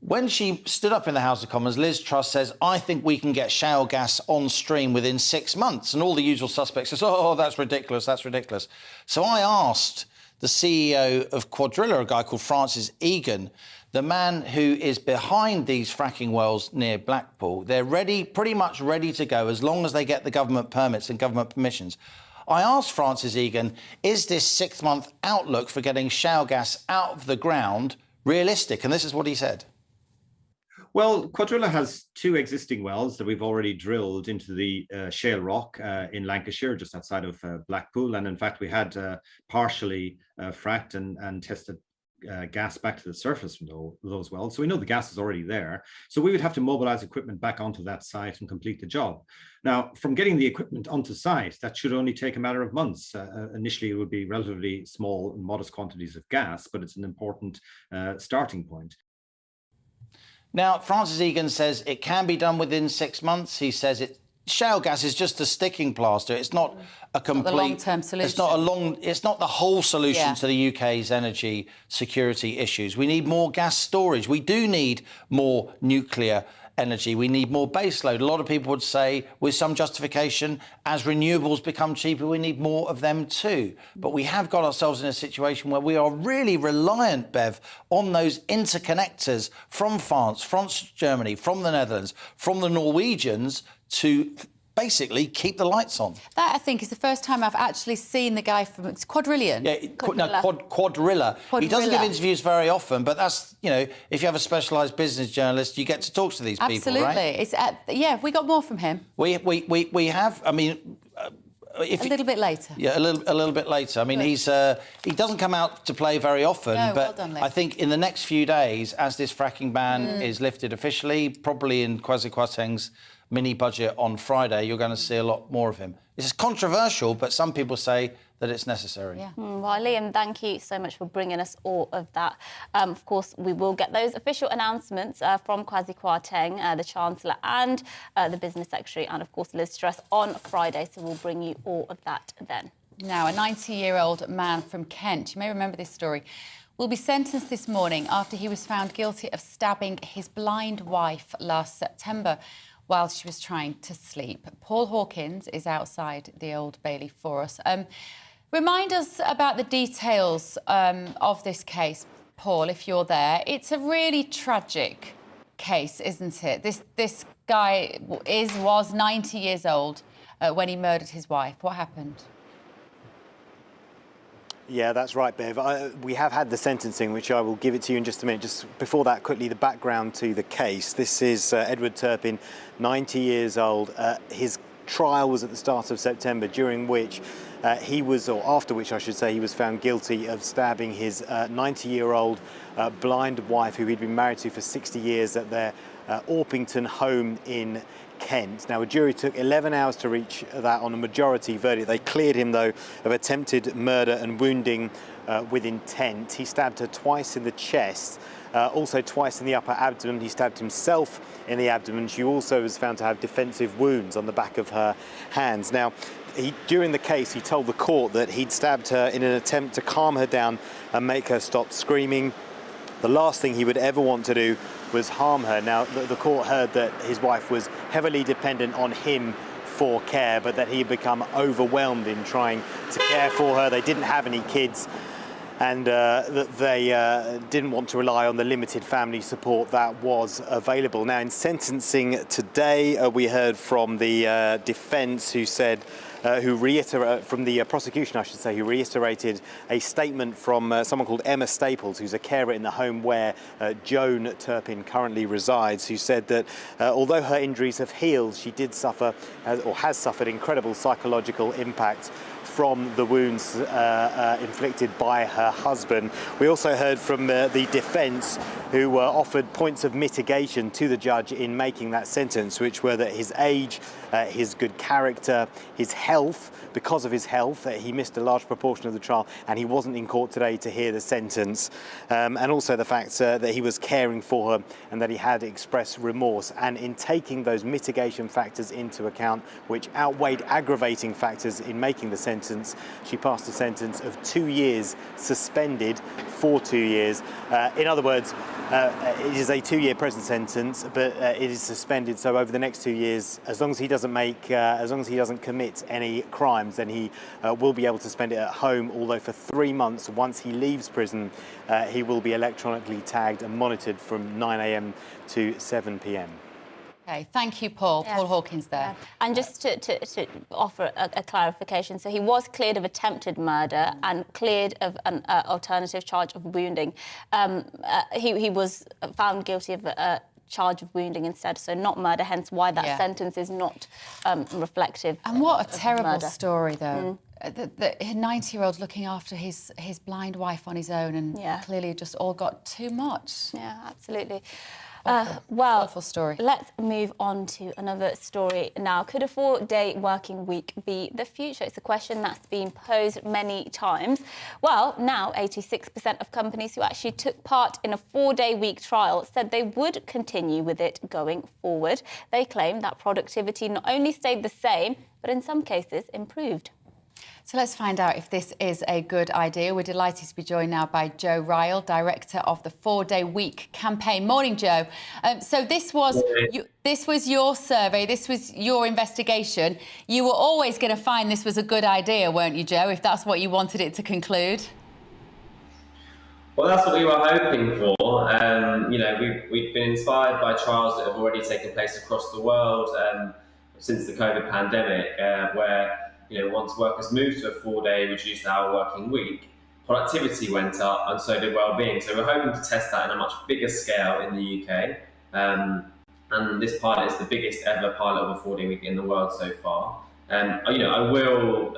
When she stood up in the House of Commons, Liz Truss says, I think we can get shale gas on stream within 6 months. And all the usual suspects says, oh, that's ridiculous, that's ridiculous. So I asked the CEO of Quadrilla, a guy called Francis Egan, the man who is behind these fracking wells near Blackpool. They're ready, pretty much ready to go, as long as they get the government permits and government permissions. I asked Francis Egan, is this 6-month outlook for getting shale gas out of the ground realistic? And this is what he said. Well, Quadrilla has 2 existing wells that we've already drilled into the shale rock in Lancashire, just outside of Blackpool. And in fact, we had partially fracked and tested gas back to the surface from those wells. So we know the gas is already there. So we would have to mobilise equipment back onto that site and complete the job. Now, from getting the equipment onto site, that should only take a matter of months. Initially, it would be relatively small, modest quantities of gas, but it's an important starting point. Now, Francis Egan says it can be done within 6 months. He says shale gas is just a sticking plaster. It's not a complete long-term solution. It's not the whole solution to the UK's energy security issues. We need more gas storage. We do need more nuclear energy. We need more baseload. A lot of people would say, with some justification, as renewables become cheaper, we need more of them too. But we have got ourselves in a situation where we are really reliant, Bev, on those interconnectors from France, Germany, from the Netherlands, from the Norwegians to basically keep the lights on. That, I think, is the first time I've actually seen the guy from... It's Quadrillion? Yeah, Quadrilla. He doesn't give interviews very often, but that's, you know, if you have a specialised business journalist, you get to talk to these people, right? Absolutely. Yeah, we got more from him. We have, I mean... A little bit later. Yeah, a little bit later. I mean, he doesn't come out to play very often, No, but well done, Lee. I think in the next few days, as this fracking ban is lifted officially, probably in Kwasi Kwarteng's mini budget on Friday, you're going to see a lot more of him. This is controversial, but some people say that it's necessary. Yeah. Well, Liam, thank you so much for bringing us all of that. Of course, we will get those official announcements from Kwasi Kwarteng, the Chancellor, and the Business Secretary, and, of course, Liz Truss on Friday. So we'll bring you all of that then. Now, a 90-year-old man from Kent, you may remember this story, will be sentenced this morning after he was found guilty of stabbing his blind wife last September while she was trying to sleep. Paul Hawkins is outside the Old Bailey for us. Remind us about the details of this case, Paul, if you're there. It's a really tragic case, isn't it? This guy was 90 years old when he murdered his wife. What happened? Yeah, that's right, Bev. We have had the sentencing, which I will give it to you in just a minute. Just before that, quickly, the background to the case. This is Edward Turpin, 90 years old. His trial was at the start of September, during which after which I should say, he was found guilty of stabbing his 90-year-old blind wife, who he'd been married to for 60 years at their Orpington home in Kent. Now, a jury took 11 hours to reach that on a majority verdict. They cleared him, though, of attempted murder and wounding with intent. He stabbed her twice in the chest, also twice in the upper abdomen. He stabbed himself in the abdomen. She also was found to have defensive wounds on the back of her hands. Now, during the case, he told the court that he'd stabbed her in an attempt to calm her down and make her stop screaming. The last thing he would ever want to do was harm her. Now, the court heard that his wife was heavily dependent on him for care, but that he had become overwhelmed in trying to care for her. They didn't have any kids, and that they didn't want to rely on the limited family support that was available. Now, in sentencing today, we heard from the defence, who said, from the prosecution, I should say, who reiterated a statement from someone called Emma Staples, who's a carer in the home where Joan Turpin currently resides, who said that although her injuries have healed, she did suffer, or has suffered, incredible psychological impact from the wounds inflicted by her husband. We also heard from the defence, who offered points of mitigation to the judge in making that sentence, which were that his age, his good character, his health, because of his health, he missed a large proportion of the trial and he wasn't in court today to hear the sentence, and also the fact that he was caring for her and that he had expressed remorse. And in taking those mitigation factors into account, which outweighed aggravating factors in making the sentence, she passed a sentence of 2 years suspended for 2 years. In other words, it is a 2-year prison sentence, but it is suspended. So over the next 2 years, as long as he doesn't commit any crimes, then he will be able to spend it at home. Although for 3 months, once he leaves prison, he will be electronically tagged and monitored from 9 a.m. to 7 p.m. Okay, thank you, Paul. Paul Hawkins there. And just to offer a clarification, so he was cleared of attempted murder and cleared of an alternative charge of wounding. He was found guilty of a charge of wounding instead, so not murder, hence why that sentence is not reflective. And what a terrible story, though. The 90-year-old looking after his blind wife on his own, and clearly just all got too much. Yeah, absolutely. Awful story. Let's move on to another story now. Could a 4-day working week be the future? It's a question that's been posed many times. Well, now 86% of companies who actually took part in a 4-day week trial said they would continue with it going forward. They claim that productivity not only stayed the same, but in some cases improved. So let's find out if this is a good idea. We're delighted to be joined now by Joe Ryle, Director of the 4-Day Week campaign. Morning, Joe. So this was your survey, this was your investigation. You were always going to find this was a good idea, weren't you, Joe, if that's what you wanted it to conclude? Well, that's what we were hoping for. We've been inspired by trials that have already taken place across the world since the COVID pandemic, where once workers moved to a 4-day reduced hour working week, productivity went up and so did well-being. So we're hoping to test that in a much bigger scale in the UK. And this pilot is the biggest ever pilot of a 4-day week in the world so far. I will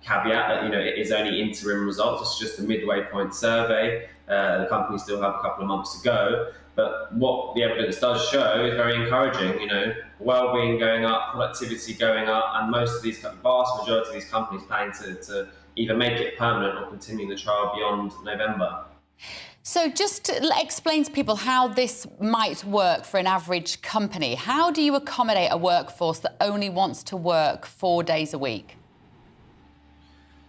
caveat that it is only interim results. It's just a midway point survey. The companies still have a couple of months to go. But what the evidence does show is very encouraging. Well-being going up, productivity going up, and most of these, vast majority of these companies planning to either make it permanent or continue the trial beyond November. So just to explain to people how this might work for an average company. How do you accommodate a workforce that only wants to work 4 days a week?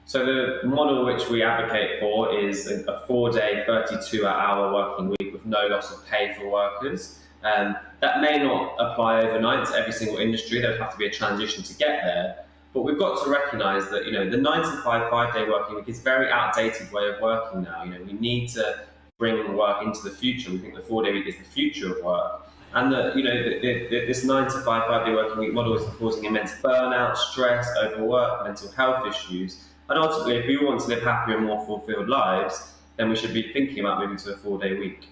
So the model which we advocate for is a 4-day, 32-hour working week with no loss of pay for workers. That may not apply overnight to every single industry. There would have to be a transition to get there. But we've got to recognise that the 9 to 5 5-day working week is a very outdated way of working now. We need to bring work into the future. We think the 4-day week is the future of work. And this 9 to 5 5-day working week model is causing immense burnout, stress, overwork, mental health issues. And ultimately, if we want to live happier and more fulfilled lives, then we should be thinking about moving to a 4-day week.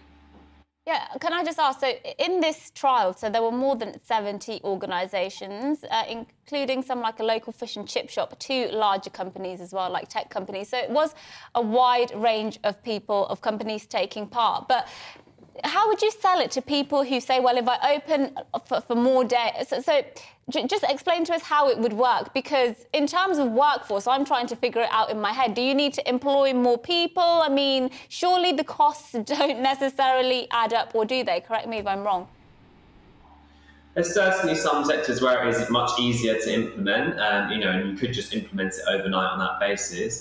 Yeah, can I just ask, so in this trial, so there were more than 70 organisations, including some like a local fish and chip shop, 2 larger companies as well, like tech companies. So it was a wide range of people, of companies taking part. But how would you sell it to people who say, well, if I open for more days? So just explain to us how it would work, because in terms of workforce, I'm trying to figure it out in my head. Do you need to employ more people? I mean, surely the costs don't necessarily add up, or do they? Correct me if I'm wrong. There's certainly some sectors where it is much easier to implement, and you could just implement it overnight on that basis.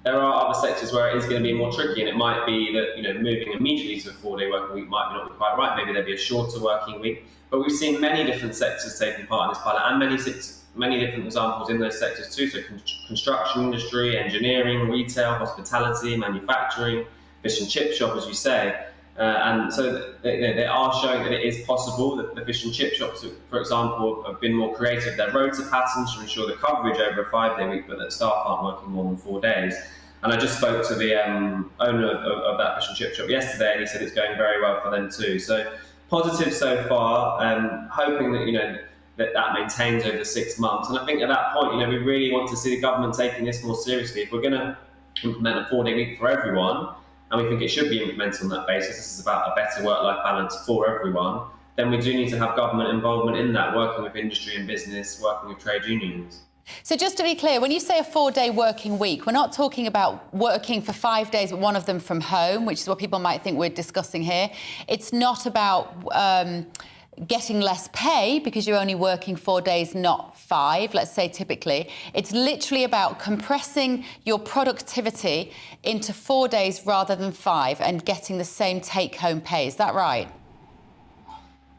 There are other sectors where it is going to be more tricky, and it might be that moving immediately to a 4-day working week might not be quite right. Maybe there'd be a shorter working week. But we've seen many different sectors taking part in this pilot, and many different examples in those sectors too. So construction industry, engineering, retail, hospitality, manufacturing, fish and chip shop, as you say. And so they are showing that it is possible. That the fish and chip shops, for example, have been more creative. Their rota patterns to ensure the coverage over a 5-day week, but that staff aren't working more than 4 days. And I just spoke to the owner of that fish and chip shop yesterday, and he said it's going very well for them too. So positive so far, hoping that that maintains over 6 months. And I think at that point, we really want to see the government taking this more seriously. If we're going to implement a 4-day week for everyone, and we think it should be implemented on that basis, this is about a better work-life balance for everyone, then we do need to have government involvement in that, working with industry and business, working with trade unions. So just to be clear, when you say a 4-day working week, we're not talking about working for 5 days, but one of them from home, which is what people might think we're discussing here. It's not about getting less pay because you're only working 4 days, not 5, let's say typically. It's literally about compressing your productivity into 4 days rather than 5 and getting the same take-home pay. Is that right?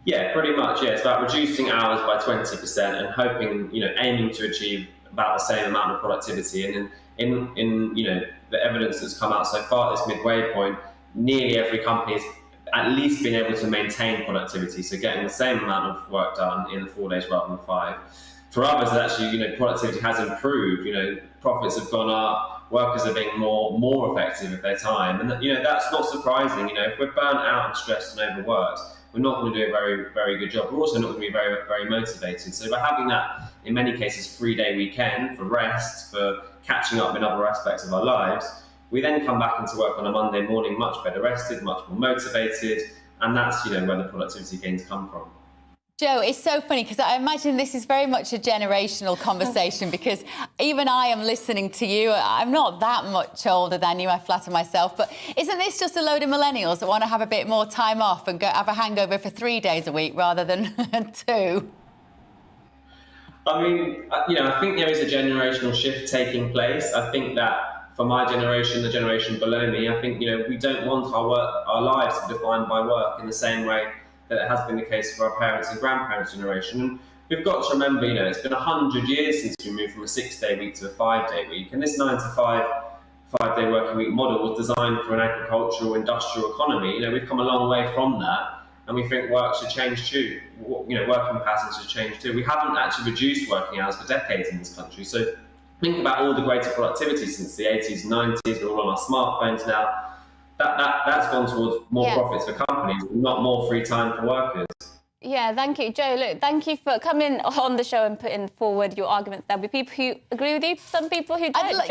Yeah, pretty much. Yeah, it's about reducing hours by 20% and hoping, aiming to achieve about the same amount of productivity. And in the evidence that's come out so far at this midway point, nearly every company has at least been able to maintain productivity, so getting the same amount of work done in the 4 days rather than 5. For others, actually, productivity has improved. Profits have gone up, workers are being more effective with their time, and that's not surprising. If we're burnt out and stressed and overworked, we're not going to do a very, very good job. We're also not going to be very, very motivated. So by having that, in many cases, 3-day weekend for rest, for catching up in other aspects of our lives, we then come back into work on a Monday morning much better rested, much more motivated, and that's where the productivity gains come from. Joe, it's so funny because I imagine this is very much a generational conversation because even I am listening to you. I'm not that much older than you, I flatter myself, but isn't this just a load of millennials that want to have a bit more time off and go have a hangover for 3 days a week rather than 2? I mean, I think there is a generational shift taking place. I think that for my generation, the generation below me, I think, we don't want our lives to be defined by work in the same way that it has been the case for our parents and grandparents' generation. And we've got to remember, it's been 100 years since we moved from a 6-day week to a 5-day week. And this 9 to 5-day working week model was designed for an agricultural, industrial economy. We've come a long way from that, and we think work should change too. Working patterns should change too. We haven't actually reduced working hours for decades in this country. So think about all the greater productivity since the 80s and 90s. We're all on our smartphones now. That's gone towards more profits for companies, not more free time for workers. Yeah, thank you, Joe. Look, thank you for coming on the show and putting forward your arguments. There'll be people who agree with you, some people who don't.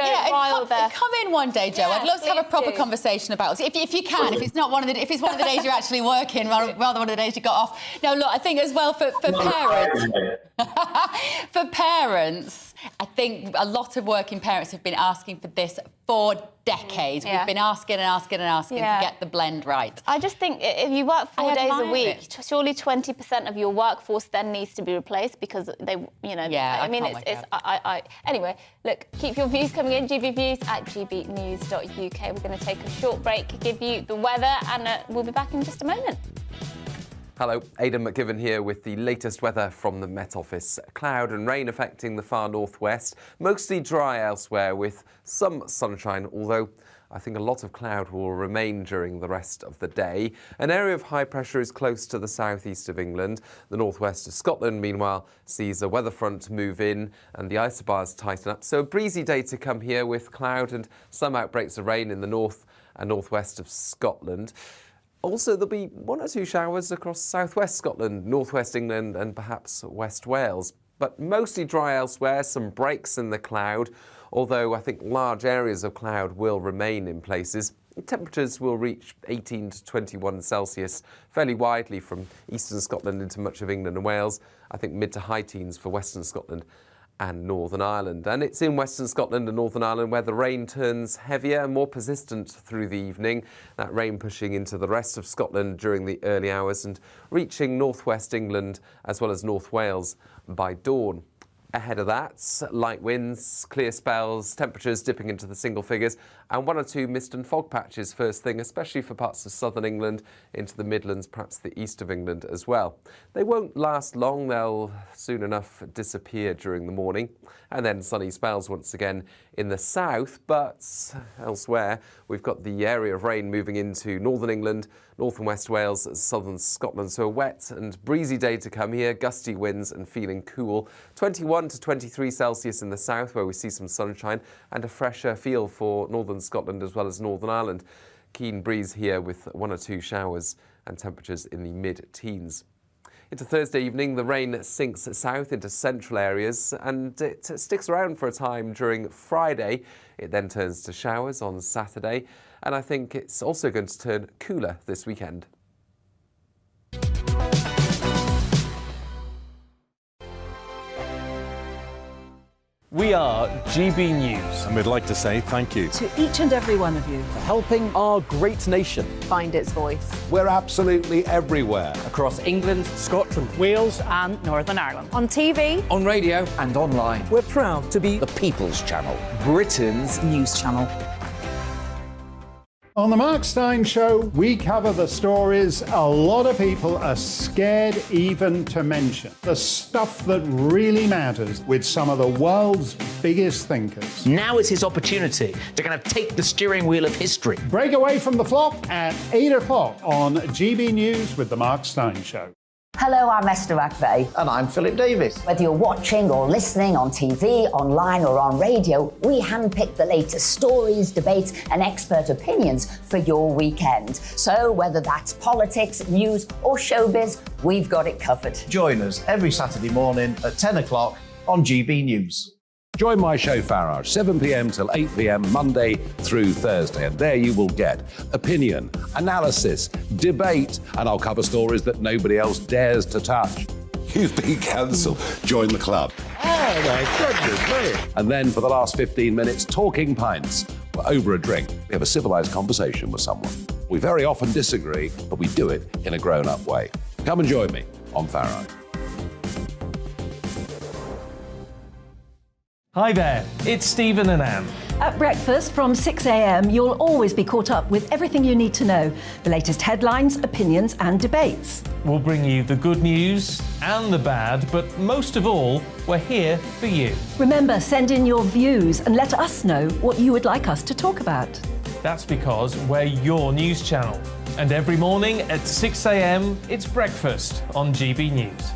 Come in one day, Joe. I'd love to have a proper conversation about it. If you can, if it's one of the days you're actually working, rather one of the days you got off. No, look, I think as well for parents. For parents, I think a lot of working parents have been asking for this for decades. Yeah. We've been asking to get the blend right. I just think if you work 4 days a week, surely 20% of your workforce then needs to be replaced because they, Anyway, look, keep your views coming in, GBViews at gbnews.uk. We're going to take a short break, give you the weather, and we'll be back in just a moment. Hello, Aidan McGivern here with the latest weather from the Met Office. Cloud and rain affecting the far northwest, mostly dry elsewhere with some sunshine, although I think a lot of cloud will remain during the rest of the day. An area of high pressure is close to the southeast of England. The northwest of Scotland, meanwhile, sees a weather front move in and the isobars tighten up. So a breezy day to come here with cloud and some outbreaks of rain in the north and northwest of Scotland. Also, there'll be 1 or 2 showers across southwest Scotland, northwest England and perhaps West Wales. But mostly dry elsewhere, some breaks in the cloud, although I think large areas of cloud will remain in places. Temperatures will reach 18 to 21 Celsius fairly widely from eastern Scotland into much of England and Wales. I think mid to high teens for western Scotland and Northern Ireland. And it's in Western Scotland and Northern Ireland where the rain turns heavier and more persistent through the evening. That rain pushing into the rest of Scotland during the early hours and reaching northwest England as well as North Wales by dawn. Ahead of that, light winds, clear spells, temperatures dipping into the single figures, and 1 or 2 mist and fog patches first thing, especially for parts of southern England, into the Midlands, perhaps the east of England as well. They won't last long, they'll soon enough disappear during the morning, and then sunny spells once again in the south, but elsewhere we've got the area of rain moving into northern England, north and west Wales, southern Scotland. So a wet and breezy day to come here, gusty winds and feeling cool. 21 to 23 Celsius in the south where we see some sunshine and a fresher feel for northern Scotland as well as Northern Ireland. Keen breeze here with 1 or 2 showers and temperatures in the mid-teens. Into Thursday evening, the rain sinks south into central areas and it sticks around for a time during Friday. It then turns to showers on Saturday, and I think it's also going to turn cooler this weekend. We are GB News. And we'd like to say thank you To each and every one of you. For helping our great nation Find its voice. We're absolutely everywhere. across England, Scotland, Wales, And Northern Ireland. On TV, On radio, and online. we're proud to be the People's Channel, Britain's news channel. On the Mark Steyn Show, we cover the stories a lot of people are scared even to mention. The stuff that really matters with some of the world's biggest thinkers. Now is his opportunity to kind of take the steering wheel of history. Break away from the flop at 8 o'clock on GB News with the Mark Steyn Show. Hello, I'm Esther McVeigh. And I'm Philip Davis. Whether you're watching or listening on TV, online or on radio, we handpick the latest stories, debates and expert opinions for your weekend. So whether that's politics, news or showbiz, we've got it covered. Join us every Saturday morning at 10 o'clock on GB News. Join my show Farage, 7 p.m. till 8 p.m. Monday through Thursday, and there you will get opinion, analysis, debate, and I'll cover stories that nobody else dares to touch. You've been cancelled. Join the club. Oh my goodness me. And then for the last 15 minutes, talking pints. We're over a drink. We have a civilised conversation with someone. We very often disagree, but we do it in a grown-up way. Come and join me on Farage. Hi there, it's Stephen and Anne. At breakfast from 6 a.m, you'll always be caught up with everything you need to know, the latest headlines, opinions and debates. We'll bring you the good news and the bad, but most of all, we're here for you. Remember, send in your views and let us know what you would like us to talk about. That's because we're your news channel. And every morning at 6 a.m, it's breakfast on GB News.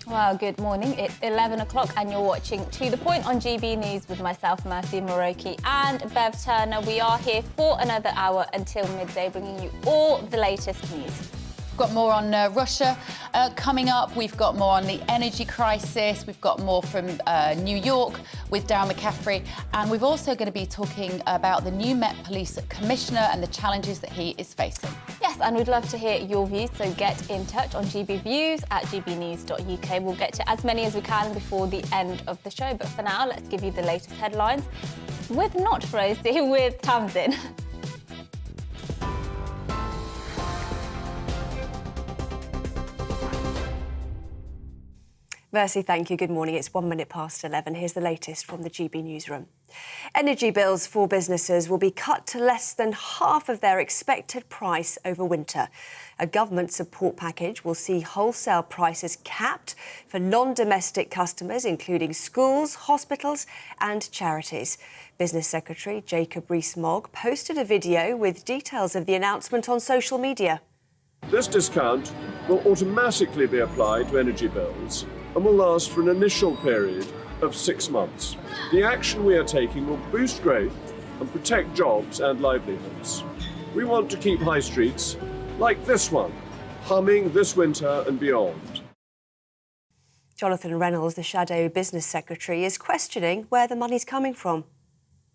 Well, good morning. It's 11 o'clock and you're watching To The Point on GB News with myself, Mercy Moroki, and Bev Turner. We are here for another hour until midday, bringing you all the latest news. We've got more on Russia coming up. We've got more on the energy crisis. We've got more from New York with Darren McCaffrey. And we're also going to be talking about the new Met Police Commissioner and the challenges that he is facing. Yes, and we'd love to hear your views, so get in touch on GBViews at gbnews.uk. We'll get to as many as we can before the end of the show. But for now, let's give you the latest headlines with not Rosie, with Tamsin. Mercy, thank you. Good morning. It's 1 minute past 11. Here's the latest from the GB newsroom. Energy bills for businesses will be cut to less than half of their expected price over winter. A government support package will see wholesale prices capped for non-domestic customers, including schools, hospitals and charities. Business Secretary Jacob Rees-Mogg posted a video with details of the announcement on social media. This discount will automatically be applied to energy bills and will last for an initial period of 6 months. The action we are taking will boost growth and protect jobs and livelihoods. We want to keep high streets, like this one, humming this winter and beyond. Jonathan Reynolds, the Shadow Business Secretary, is questioning where the money's coming from.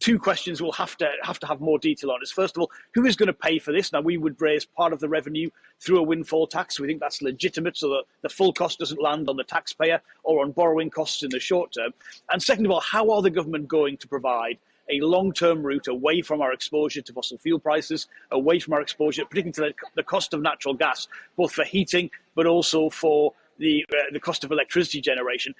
Two questions we'll have to have more detail on is, first of all, who is going to pay for this? Now, we would raise part of the revenue through a windfall tax. We think that's legitimate, so that the full cost doesn't land on the taxpayer or on borrowing costs in the short term. And second of all, how are the government going to provide a long-term route away from our exposure to fossil fuel prices, away from our exposure, particularly to the cost of natural gas, both for heating but also for the cost of electricity generation?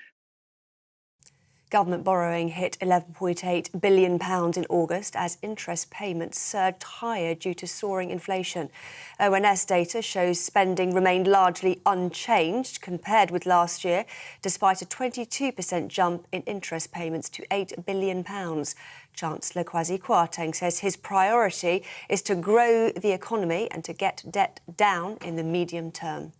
Government borrowing hit £11.8 billion in August as interest payments surged higher due to soaring inflation. ONS data shows spending remained largely unchanged compared with last year, despite a 22% jump in interest payments to £8 billion. Chancellor Kwasi Kwarteng says his priority is to grow the economy and to get debt down in the medium term.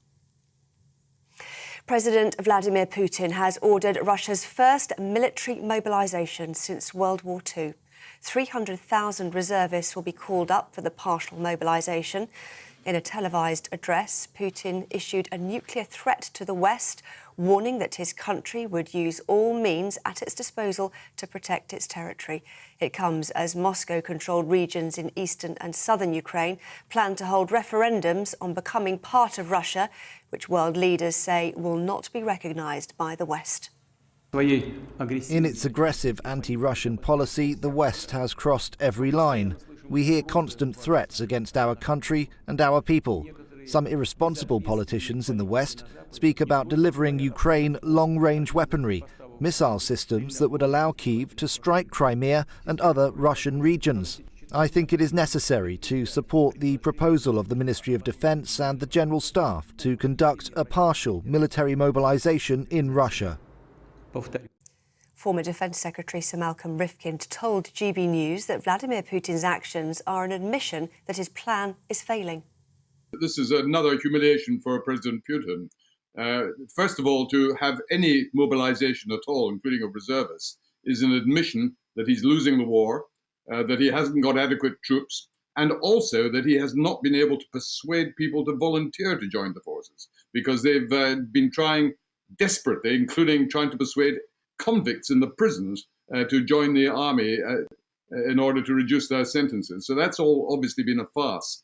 President Vladimir Putin has ordered Russia's first military mobilization since World War II. 300,000 reservists will be called up for the partial mobilization. In a televised address, Putin issued a nuclear threat to the West, warning that his country would use all means at its disposal to protect its territory. It comes as Moscow-controlled regions in eastern and southern Ukraine plan to hold referendums on becoming part of Russia, which world leaders say will not be recognised by the West. In its aggressive anti-Russian policy, the West has crossed every line. We hear constant threats against our country and our people. Some irresponsible politicians in the West speak about delivering Ukraine long-range weaponry, missile systems that would allow Kyiv to strike Crimea and other Russian regions. I think it is necessary to support the proposal of the Ministry of Defence and the General Staff to conduct a partial military mobilization in Russia. Former Defence Secretary Sir Malcolm Rifkind told GB News that Vladimir Putin's actions are an admission that his plan is failing. This is another humiliation for President Putin. First of all, to have any mobilization at all, including of reservists, is an admission that he's losing the war, that he hasn't got adequate troops, and also that he has not been able to persuade people to volunteer to join the forces, because they've been trying desperately, including trying to persuade convicts in the prisons to join the army in order to reduce their sentences. So that's all obviously been a farce.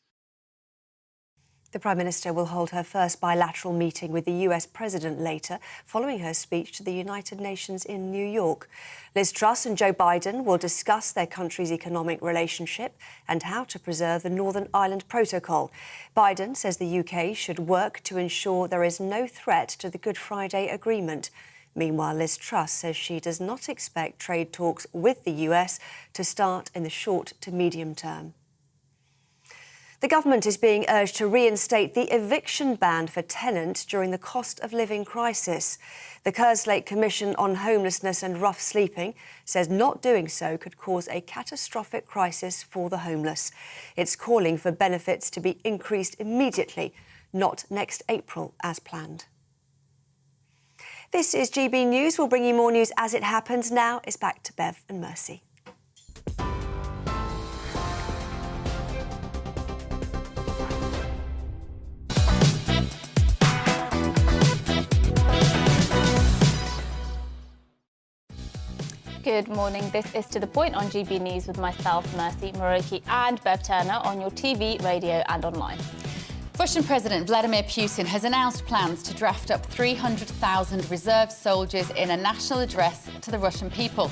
The Prime Minister will hold her first bilateral meeting with the US President later, following her speech to the United Nations in New York. Liz Truss and Joe Biden will discuss their country's economic relationship and how to preserve the Northern Ireland Protocol. Biden says the UK should work to ensure there is no threat to the Good Friday Agreement. Meanwhile, Liz Truss says she does not expect trade talks with the US to start in the short to medium term. The government is being urged to reinstate the eviction ban for tenants during the cost of living crisis. The Kerslake Commission on Homelessness and Rough Sleeping says not doing so could cause a catastrophic crisis for the homeless. It's calling for benefits to be increased immediately, not next April as planned. This is GB News. We'll bring you more news as it happens. Now it's back to Bev and Mercy. Good morning. This is To The Point on GB News with myself, Mercy Moroki, and Bev Turner on your TV, radio and online. Russian President Vladimir Putin has announced plans to draft up 300,000 reserve soldiers in a national address to the Russian people.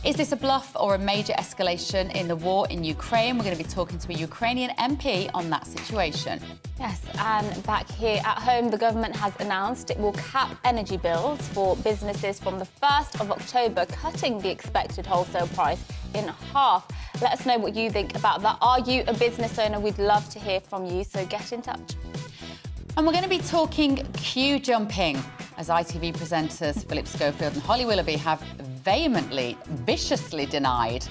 Is this a bluff or a major escalation in the war in Ukraine? We're going to be talking to a Ukrainian MP on that situation. Yes, and back here at home, the government has announced it will cap energy bills for businesses from the 1st of October, cutting the expected wholesale price in half. Let us know what you think about that. Are you a business owner? We'd love to hear from you, so get in touch. And we're going to be talking queue jumping, as ITV presenters Philip Schofield and Holly Willoughby have vehemently, viciously denied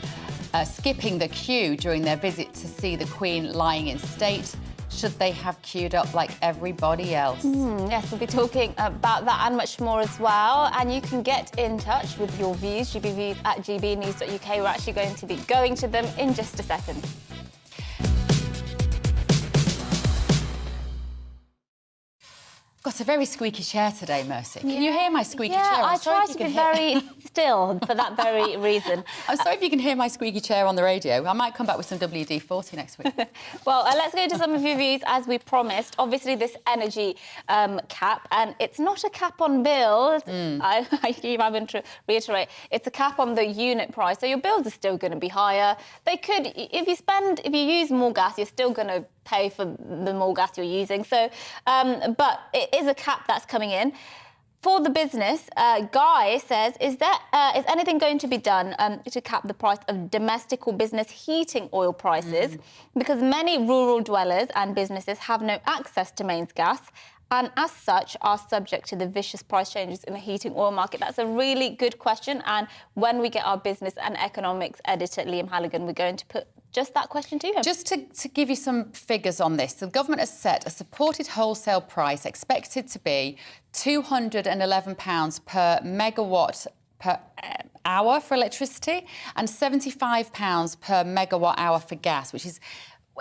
skipping the queue during their visit to see the Queen lying in state. Should they have queued up like everybody else? Yes, we'll be talking about that and much more as well. And you can get in touch with your views, GBviews at gbnews.uk. We're actually going to be going to them in just a second. Got a very squeaky chair today, Mercy. Can you hear my squeaky chair? I try to be very still for that very reason. I'm sorry if you can hear my squeaky chair on the radio. I might come back with some WD-40 next week. Well, let's go to some of your views as we promised. Obviously, this energy cap, and it's not a cap on bills. I keep having to reiterate, it's a cap on the unit price. So your bills are still going to be higher. They could, if you use more gas, you're still going to pay for the more gas you're using. So, but it is a cap that's coming in. For the business, Guy says, is anything going to be done to cap the price of domestic or business heating oil prices? Because many rural dwellers and businesses have no access to mains gas, and as such are subject to the vicious price changes in the heating oil market. That's a really good question. And when we get our business and economics editor, Liam Halligan, we're going to put just that question to him. Just to give you some figures on this, the government has set a supported wholesale price expected to be £211 per megawatt per hour for electricity and £75 per megawatt hour for gas, which is,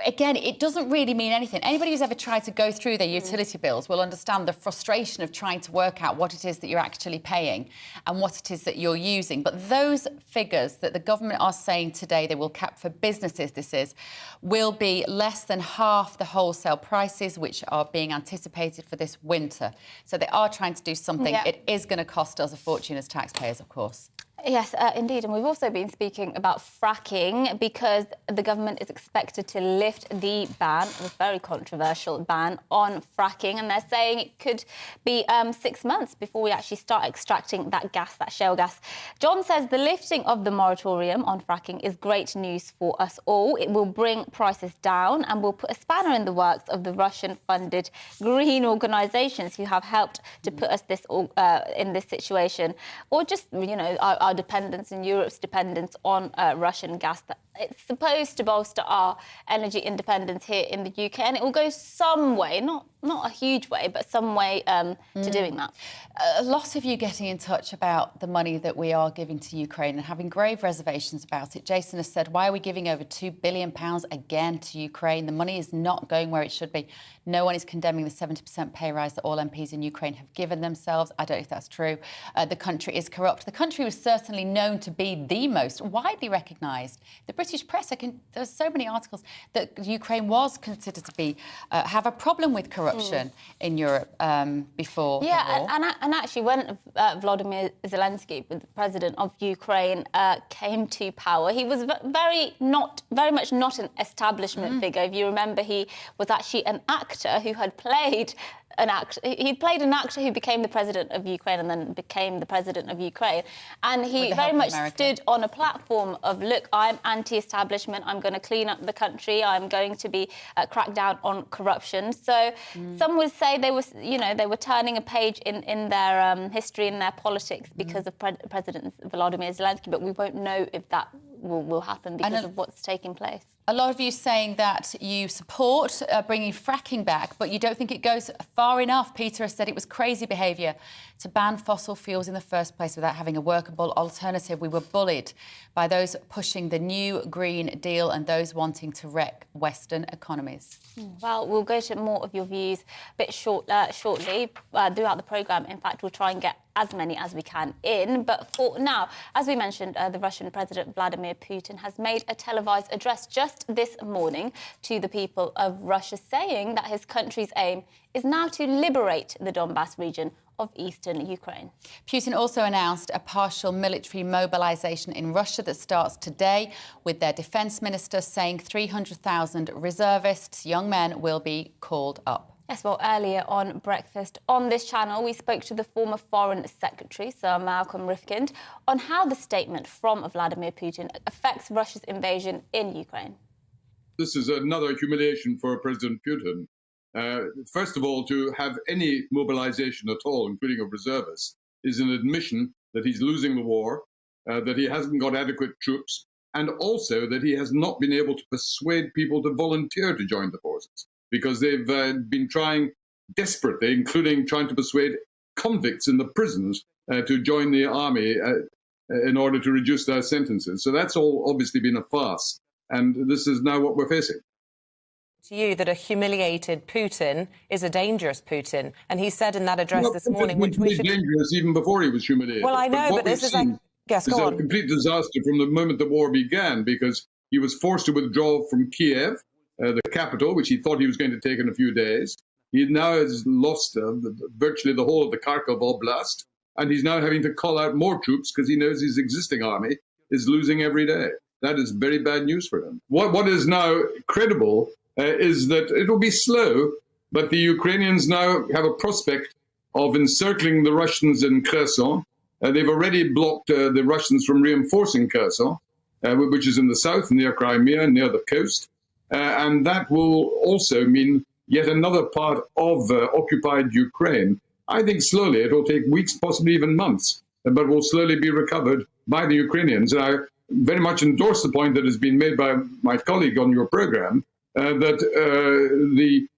again, it doesn't really mean anything. Anybody who's ever tried to go through their utility bills will understand the frustration of trying to work out what it is that you're actually paying and what it is that you're using. But those figures that the government are saying today they will cap for businesses, will be less than half the wholesale prices which are being anticipated for this winter. So they are trying to do something. Yeah. It is going to cost us a fortune as taxpayers, of course. Yes, indeed. And we've also been speaking about fracking because the government is expected to lift the ban, a very controversial ban, on fracking. And they're saying it could be 6 months before we actually start extracting that gas, that shale gas. John says the lifting of the moratorium on fracking is great news for us all. It will bring prices down and will put a spanner in the works of the Russian-funded green organisations who have helped to put us in this situation. Or just, our dependence and Europe's dependence on Russian gas. It's supposed to bolster our energy independence here in the UK, and it will go some way, not a huge way, but some way to doing that. A lot of you getting in touch about the money that we are giving to Ukraine and having grave reservations about it. Jason has said, why are we giving over £2 billion again to Ukraine? The money is not going where it should be. No one is condemning the 70% pay rise that all MPs in Ukraine have given themselves. I don't know if that's true. The country is corrupt. The country was certainly known to be the most widely recognised. The British press, there's so many articles that Ukraine was considered to be have a problem with corruption in Europe before the war. And actually when Volodymyr Zelensky, the president of Ukraine, came to power, he was very much not an establishment figure. If you remember, he was actually an actor who had played an actor who became the president of Ukraine and then became the president of Ukraine. And he very much stood on a platform of, look, I'm anti-establishment, I'm going to clean up the country, I'm going to be crack down on corruption. So some would say they were turning a page in their history, in their politics because of President Volodymyr Zelensky, but we won't know if that will happen because of what's taking place. A lot of you saying that you support bringing fracking back, but you don't think it goes far enough. Peter has said it was crazy behaviour to ban fossil fuels in the first place without having a workable alternative. We were bullied by those pushing the new Green Deal and those wanting to wreck Western economies. Well, we'll go to more of your views a bit shortly throughout the programme. In fact, we'll try and get as many as we can in. But for now, as we mentioned, the Russian President Vladimir Putin has made a televised address just this morning to the people of Russia, saying that his country's aim is now to liberate the Donbass region of eastern Ukraine. Putin also announced a partial military mobilization in Russia that starts today, with their defence minister saying 300,000 reservists, young men, will be called up. Yes, well, earlier on Breakfast on this channel, we spoke to the former Foreign Secretary, Sir Malcolm Rifkind, on how the statement from Vladimir Putin affects Russia's invasion in Ukraine. This is another humiliation for President Putin. First of all, to have any mobilization at all, including of reservists, is an admission that he's losing the war, that he hasn't got adequate troops, and also that he has not been able to persuade people to volunteer to join the forces, because they've been trying desperately, including trying to persuade convicts in the prisons to join the army in order to reduce their sentences. So that's all obviously been a farce, and this is now what we're facing. To you that a humiliated Putin is a dangerous Putin, and he said in that address this morning, which we should... dangerous even before he was humiliated. Well, I know, but this is like... Yes, go on. A complete disaster from the moment the war began, because he was forced to withdraw from Kiev, the capital, which he thought he was going to take in a few days. He now has lost virtually the whole of the Kharkov Oblast, and he's now having to call out more troops because he knows his existing army is losing every day. That is very bad news for him. What is now credible is that it will be slow, but the Ukrainians now have a prospect of encircling the Russians in Kherson. They've already blocked the Russians from reinforcing Kherson, which is in the south, near Crimea, near the coast. And that will also mean yet another part of occupied Ukraine. I think slowly, it will take weeks, possibly even months, but will slowly be recovered by the Ukrainians. And I very much endorse the point that has been made by my colleague on your program, that the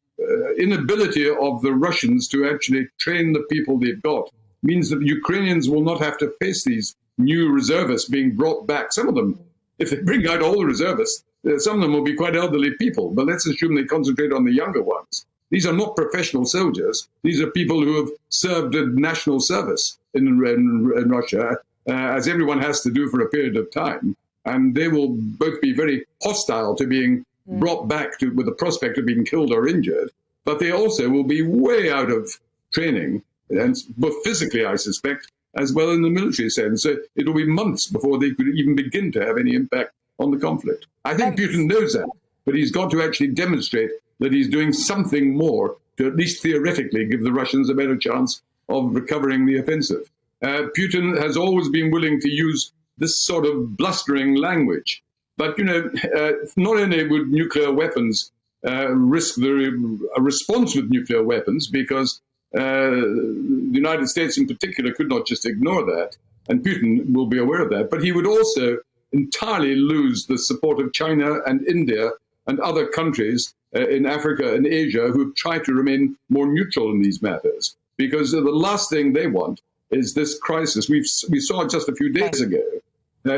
inability of the Russians to actually train the people they've got means that the Ukrainians will not have to face these new reservists being brought back. Some of them, if they bring out all the reservists, some of them will be quite elderly people, but let's assume they concentrate on the younger ones. These are not professional soldiers. These are people who have served a national service in Russia, as everyone has to do for a period of time. And they will both be very hostile to being brought back with the prospect of being killed or injured, but they also will be way out of training, and both physically, I suspect, as well in the military sense. So it'll be months before they could even begin to have any impact on the conflict. I think Putin knows that, but he's got to actually demonstrate that he's doing something more to at least theoretically give the Russians a better chance of recovering the offensive. Putin has always been willing to use this sort of blustering language. But, not only would nuclear weapons risk a response with nuclear weapons, because the United States in particular could not just ignore that, and Putin will be aware of that, but he would also entirely lose the support of China and India and other countries in Africa and Asia who try to remain more neutral in these matters, because the last thing they want is this crisis. We saw it just a few days ago.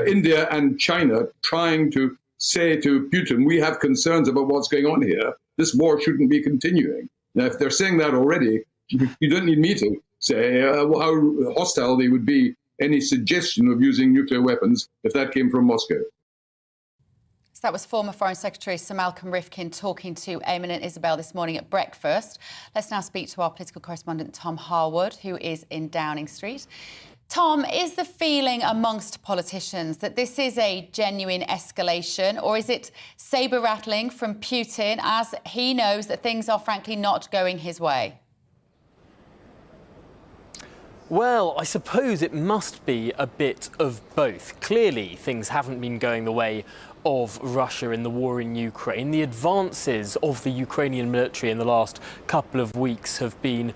India and China trying to say to Putin, we have concerns about what's going on here. This war shouldn't be continuing. Now, if they're saying that already, you don't need me to say how hostile they would be, any suggestion of using nuclear weapons if that came from Moscow. So that was former Foreign Secretary Sir Malcolm Rifkind talking to Eamon and Isabel this morning at breakfast. Let's now speak to our political correspondent Tom Harwood, who is in Downing Street. Tom, is the feeling amongst politicians that this is a genuine escalation, or is it sabre-rattling from Putin as he knows that things are frankly not going his way? Well, I suppose it must be a bit of both. Clearly, things haven't been going the way of Russia in the war in Ukraine. The advances of the Ukrainian military in the last couple of weeks have been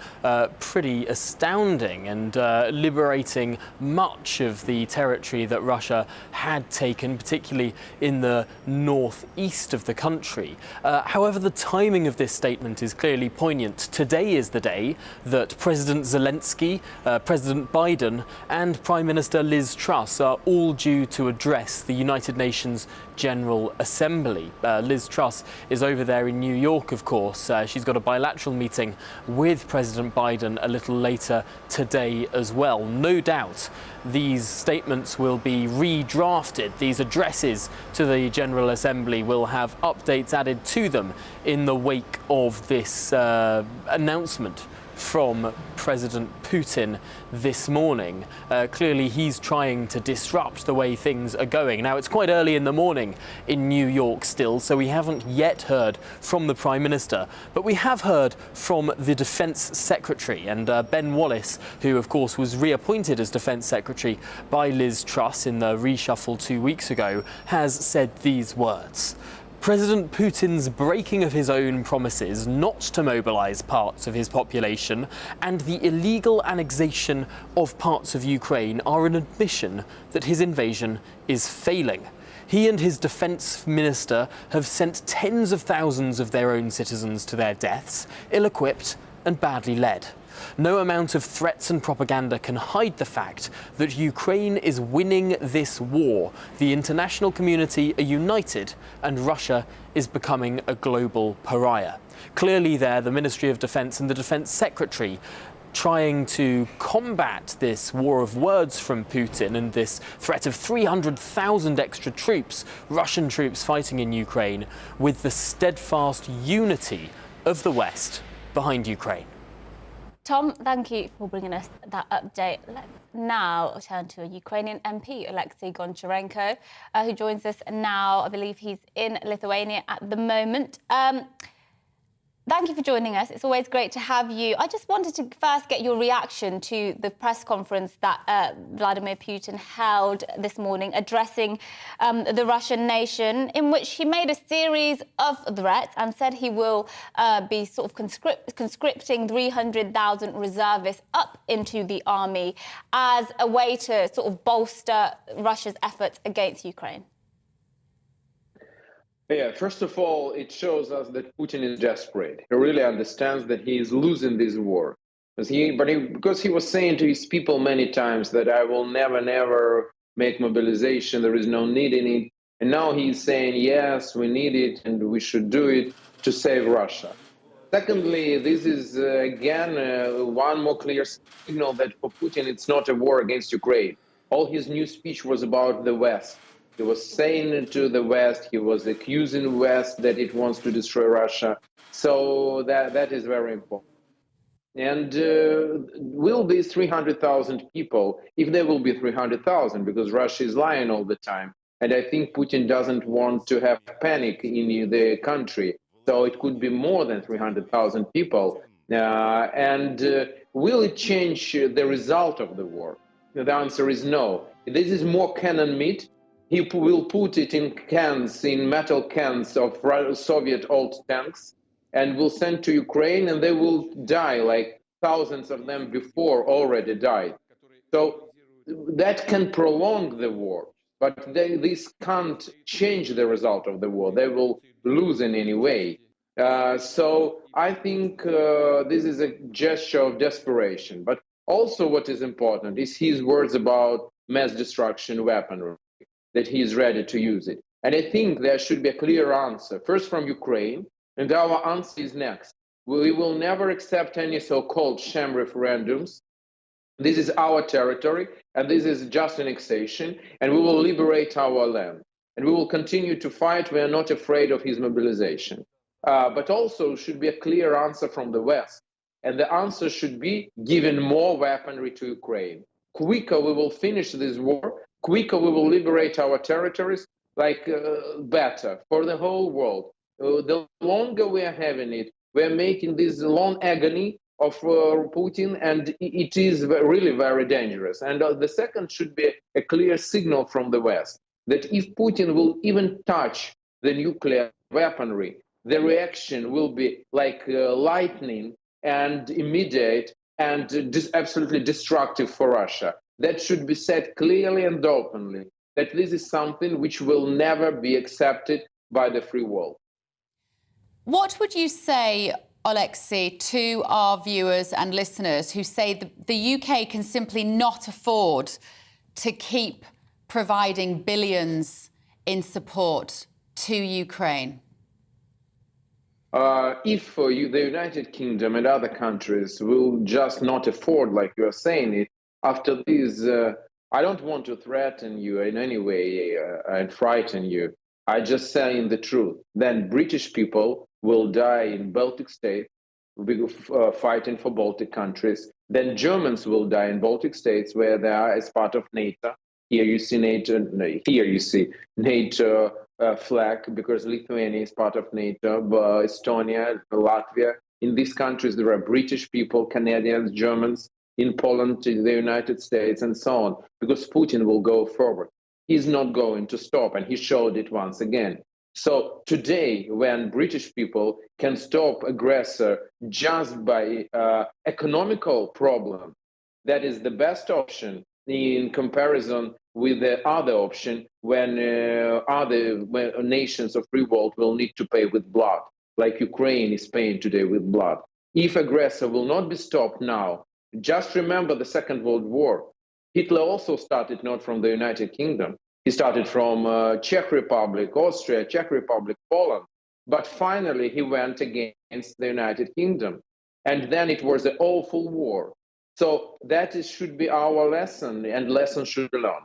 pretty astounding and liberating much of the territory that Russia had taken, particularly in the northeast of the country. However, the timing of this statement is clearly poignant. Today is the day that President Zelensky, President Biden and Prime Minister Liz Truss are all due to address the United Nations General Assembly. Liz Truss is over there in New York, of course. She's got a bilateral meeting with President Biden a little later today as well. No doubt these statements will be redrafted. These addresses to the General Assembly will have updates added to them in the wake of this announcement from President Putin this morning. Clearly he's trying to disrupt the way things are going. Now, it's quite early in the morning in New York still, so we haven't yet heard from the Prime Minister, but we have heard from the Defence Secretary, and Ben Wallace, who of course was reappointed as Defence Secretary by Liz Truss in the reshuffle 2 weeks ago, has said these words. President Putin's breaking of his own promises not to mobilise parts of his population and the illegal annexation of parts of Ukraine are an admission that his invasion is failing. He and his defence minister have sent tens of thousands of their own citizens to their deaths, ill-equipped and badly led. No amount of threats and propaganda can hide the fact that Ukraine is winning this war. The international community are united and Russia is becoming a global pariah. Clearly there, the Ministry of Defence and the Defence Secretary trying to combat this war of words from Putin and this threat of 300,000 extra troops, Russian troops fighting in Ukraine, with the steadfast unity of the West behind Ukraine. Tom, thank you for bringing us that update. Let's now turn to a Ukrainian MP, Alexei Goncharenko, who joins us now. I believe he's in Lithuania at the moment. Thank you for joining us. It's always great to have you. I just wanted to first get your reaction to the press conference that Vladimir Putin held this morning, addressing the Russian nation, in which he made a series of threats and said he will be sort of conscripting 300,000 reservists up into the army as a way to sort of bolster Russia's efforts against Ukraine. Yeah, first of all, it shows us that Putin is desperate. He really understands that he is losing this war. Because he was saying to his people many times that I will never make mobilization, there is no need in it. And now he's saying, yes, we need it and we should do it to save Russia. Secondly, this is, again, one more clear signal that for Putin, it's not a war against Ukraine. All his new speech was about the West. He was saying to the West, he was accusing the West that it wants to destroy Russia. So that is very important. And will these 300,000 people, if there will be 300,000, because Russia is lying all the time, and I think Putin doesn't want to have panic in the country, so it could be more than 300,000 people. Will it change the result of the war? The answer is no. This is more cannon meat. He will put it in cans, in metal cans of Soviet old tanks, and will send to Ukraine, and they will die like thousands of them before already died. So that can prolong the war, but this can't change the result of the war. They will lose in any way. So I think this is a gesture of desperation. But also what is important is his words about mass destruction weaponry, that he is ready to use it. And I think there should be a clear answer, first from Ukraine, and our answer is next. We will never accept any so-called sham referendums. This is our territory, and this is just annexation, and we will liberate our land. And we will continue to fight. We are not afraid of his mobilization. But also should be a clear answer from the West. And the answer should be giving more weaponry to Ukraine. Quicker we will finish this war, quicker we will liberate our territories, better for the whole world. The longer we are having it, we are making this long agony of Putin, and it is really very dangerous. And the second should be a clear signal from the West that if Putin will even touch the nuclear weaponry, the reaction will be like lightning and immediate and absolutely destructive for Russia. That should be said clearly and openly, that this is something which will never be accepted by the free world. What would you say, Alexei, to our viewers and listeners who say the UK can simply not afford to keep providing billions in support to Ukraine? If the United Kingdom and other countries will just not afford, like you are saying it, after this, I don't want to threaten you in any way and frighten you. I just saying the truth. Then British people will die in Baltic states, fighting for Baltic countries. Then Germans will die in Baltic states where they are as part of NATO. Here you see NATO. Here you see NATO flag because Lithuania is part of NATO. Estonia, Latvia. In these countries, there are British people, Canadians, Germans. In Poland, in the United States, and so on, because Putin will go forward. He's not going to stop, and he showed it once again. So today, when British people can stop aggressor just by economical problem, that is the best option in comparison with the other option when other nations of free world will need to pay with blood, like Ukraine is paying today with blood. If aggressor will not be stopped now, just remember the Second World War. Hitler also started not from the United Kingdom. He started from Czech Republic, Austria, Czech Republic, Poland. But finally, he went against the United Kingdom. And then it was an awful war. So that should be our lesson, and lessons should be learned.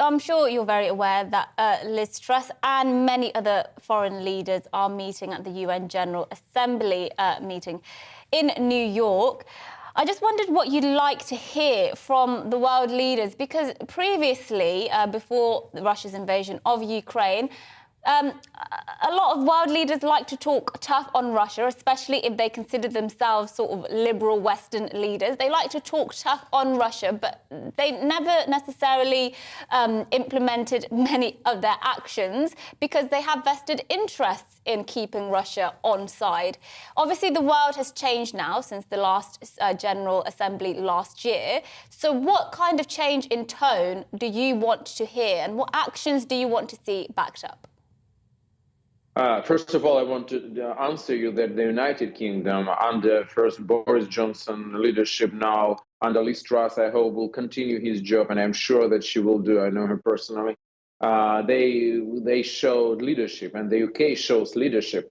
I'm sure you're very aware that Liz Truss and many other foreign leaders are meeting at the UN General Assembly meeting in New York. I just wondered what you'd like to hear from the world leaders, because previously, before Russia's invasion of Ukraine, a lot of world leaders like to talk tough on Russia, especially if they consider themselves sort of liberal Western leaders. They like to talk tough on Russia, but they never necessarily implemented many of their actions because they have vested interests in keeping Russia on side. Obviously, the world has changed now since the last General Assembly last year. So what kind of change in tone do you want to hear, and what actions do you want to see backed up? First of all, I want to answer you that the United Kingdom, under first Boris Johnson leadership, now under Liz Truss, I hope will continue his job, and I'm sure that she will do. I know her personally. They showed leadership, and the UK shows leadership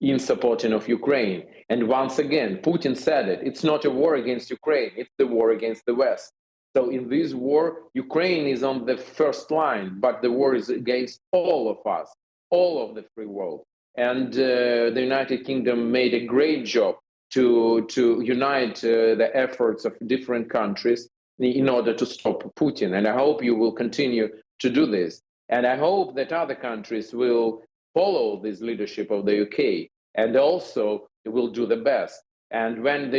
in supporting of Ukraine. And once again, Putin said it. It's not a war against Ukraine. It's the war against the West. So in this war, Ukraine is on the first line, but the war is against all of us. All of the free world. And the United Kingdom made a great job to unite the efforts of different countries in order to stop Putin. And I hope you will continue to do this. And I hope that other countries will follow this leadership of the UK and also will do the best. And when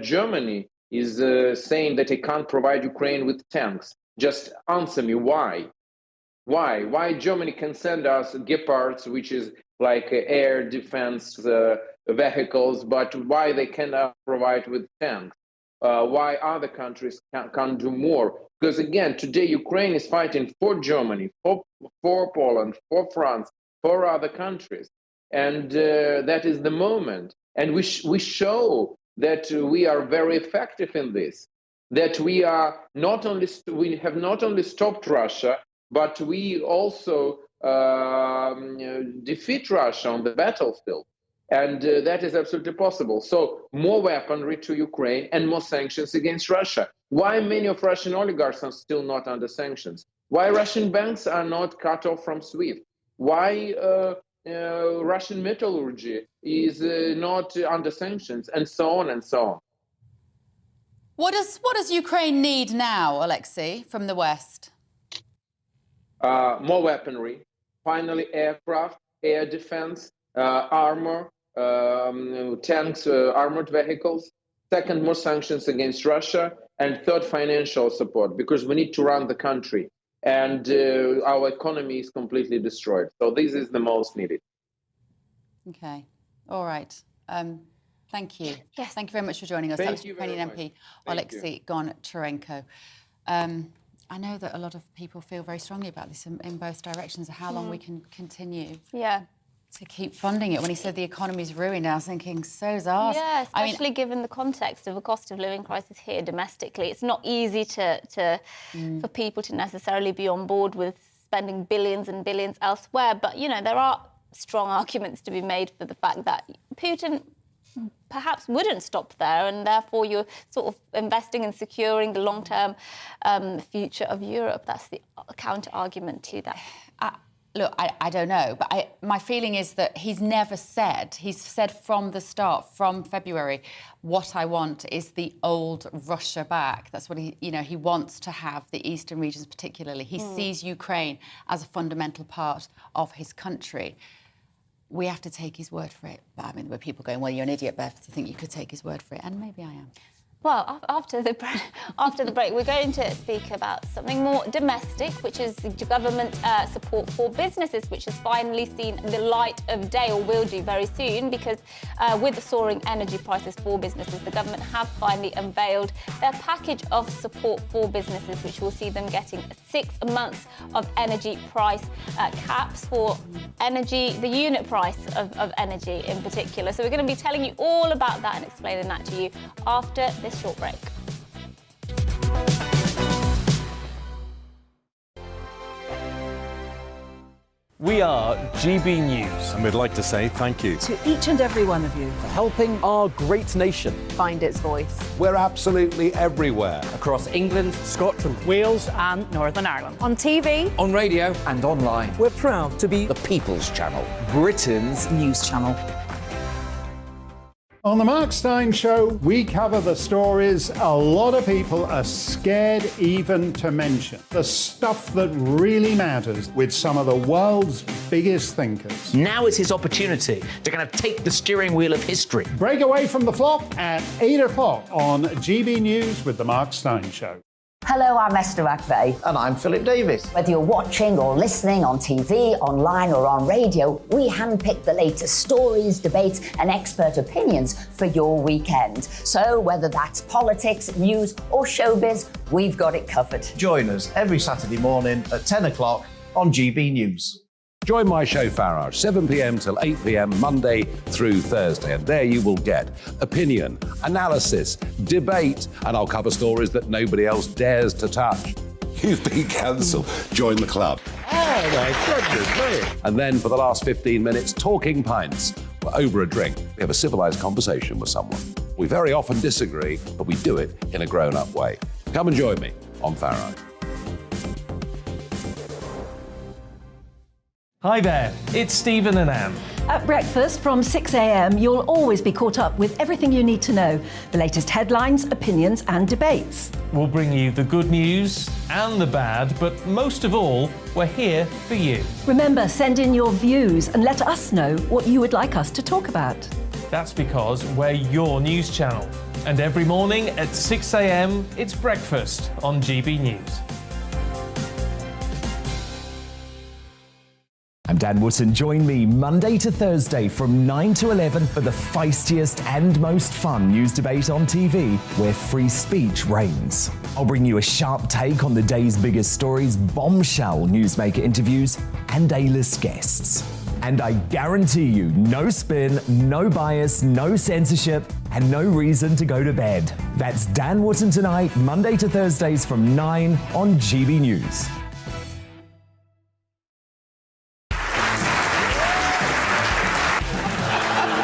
Germany is saying that it can't provide Ukraine with tanks, just answer me why. Why Germany can send us Gepards, which is like air defense vehicles, but why they cannot provide with tanks? Why other countries can't do more? Because again, today Ukraine is fighting for Germany, for Poland, for France, for other countries. And that is the moment. And we show that we are very effective in this, that we have not only stopped Russia, but we also defeat Russia on the battlefield. And that is absolutely possible. So more weaponry to Ukraine and more sanctions against Russia. Why many of Russian oligarchs are still not under sanctions? Why Russian banks are not cut off from SWIFT? Why Russian metallurgy is not under sanctions, and so on and so on. What does Ukraine need now, Alexei, from the West? More weaponry, finally aircraft, air defense, armor, tanks, armored vehicles. Second, more sanctions against Russia. And third, financial support, because we need to run the country. and our economy is completely destroyed. So this is the most needed. Okay. All right. Thank you. Yes. Thank you very much for joining us. Thank That was you very Ukrainian much. MP Thank you. Alexei Goncharenko. I know that a lot of people feel very strongly about this in both directions, how long we can continue to keep funding it. When he said the economy's ruined, I was thinking, so's ours. Yeah, especially given the context of a cost of living crisis here domestically. It's not easy for people to necessarily be on board with spending billions and billions elsewhere. But, you know, there are strong arguments to be made for the fact that Putin perhaps wouldn't stop there, and therefore you're sort of investing in securing the long-term future of Europe. That's the counter-argument to that. Look, I don't know, but my feeling is that he's said from the start, from February, what I want is the old Russia back. That's what he wants to have, the eastern regions particularly. He sees Ukraine as a fundamental part of his country. We have to take his word for it. But I mean, there were people going, well, you're an idiot, Beth, to think you could take his word for it. And maybe I am. Well, after the break, we're going to speak about something more domestic, which is government support for businesses, which has finally seen the light of day, or will do very soon, because with the soaring energy prices for businesses, the government have finally unveiled their package of support for businesses, which will see them getting 6 months of energy price caps for energy, the unit price of energy in particular. So we're going to be telling you all about that and explaining that to you after this short break. We are GB News. And we'd like to say thank you To each and every one of you. for helping our great nation Find its voice. We're absolutely everywhere. Across England, Scotland, Wales and Northern Ireland. On TV, on radio and online. We're proud to be The People's Channel, Britain's news channel. On the Mark Steyn Show, we cover the stories a lot of people are scared even to mention. The stuff that really matters with some of the world's biggest thinkers. Now is his opportunity to kind of take the steering wheel of history. Break away from the flock at 8 o'clock on GB News with the Mark Steyn Show. Hello, I'm Esther McVeigh. And I'm Philip Davis. Whether you're watching or listening on TV, online or on radio, we handpick the latest stories, debates and expert opinions for your weekend. So whether that's politics, news or showbiz, we've got it covered. Join us every Saturday morning at 10 o'clock on GB News. Join my show Farage, 7 p.m. till 8 p.m. Monday through Thursday, and there you will get opinion, analysis, debate, and I'll cover stories that nobody else dares to touch. You've been cancelled. Join the club. Oh, my goodness me. And then for the last 15 minutes, talking pints. We're over a drink. We have a civilised conversation with someone. We very often disagree, but we do it in a grown-up way. Come and join me on Farage. Hi there, it's Stephen and Anne. At breakfast from 6 a.m, you'll always be caught up with everything you need to know, the latest headlines, opinions and debates. We'll bring you the good news and the bad, but most of all, we're here for you. Remember, send in your views and let us know what you would like us to talk about. That's because we're your news channel. And every morning at 6 a.m, it's breakfast on GB News. I'm Dan Wootton. Join me Monday to Thursday from 9 to 11 for the feistiest and most fun news debate on TV, where free speech reigns. I'll bring you a sharp take on the day's biggest stories, bombshell newsmaker interviews, and A-list guests. And I guarantee you, no spin, no bias, no censorship, and no reason to go to bed. That's Dan Wootton Tonight, Monday to Thursdays from 9 on GB News.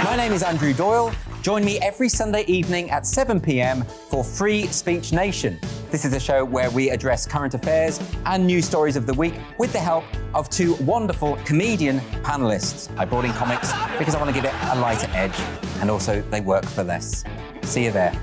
My name is Andrew Doyle. Join me every Sunday evening at 7 p.m. for Free Speech Nation. This is a show where we address current affairs and news stories of the week with the help of two wonderful comedian panelists. I brought in comics because I want to give it a lighter edge, and also they work for less. See you there.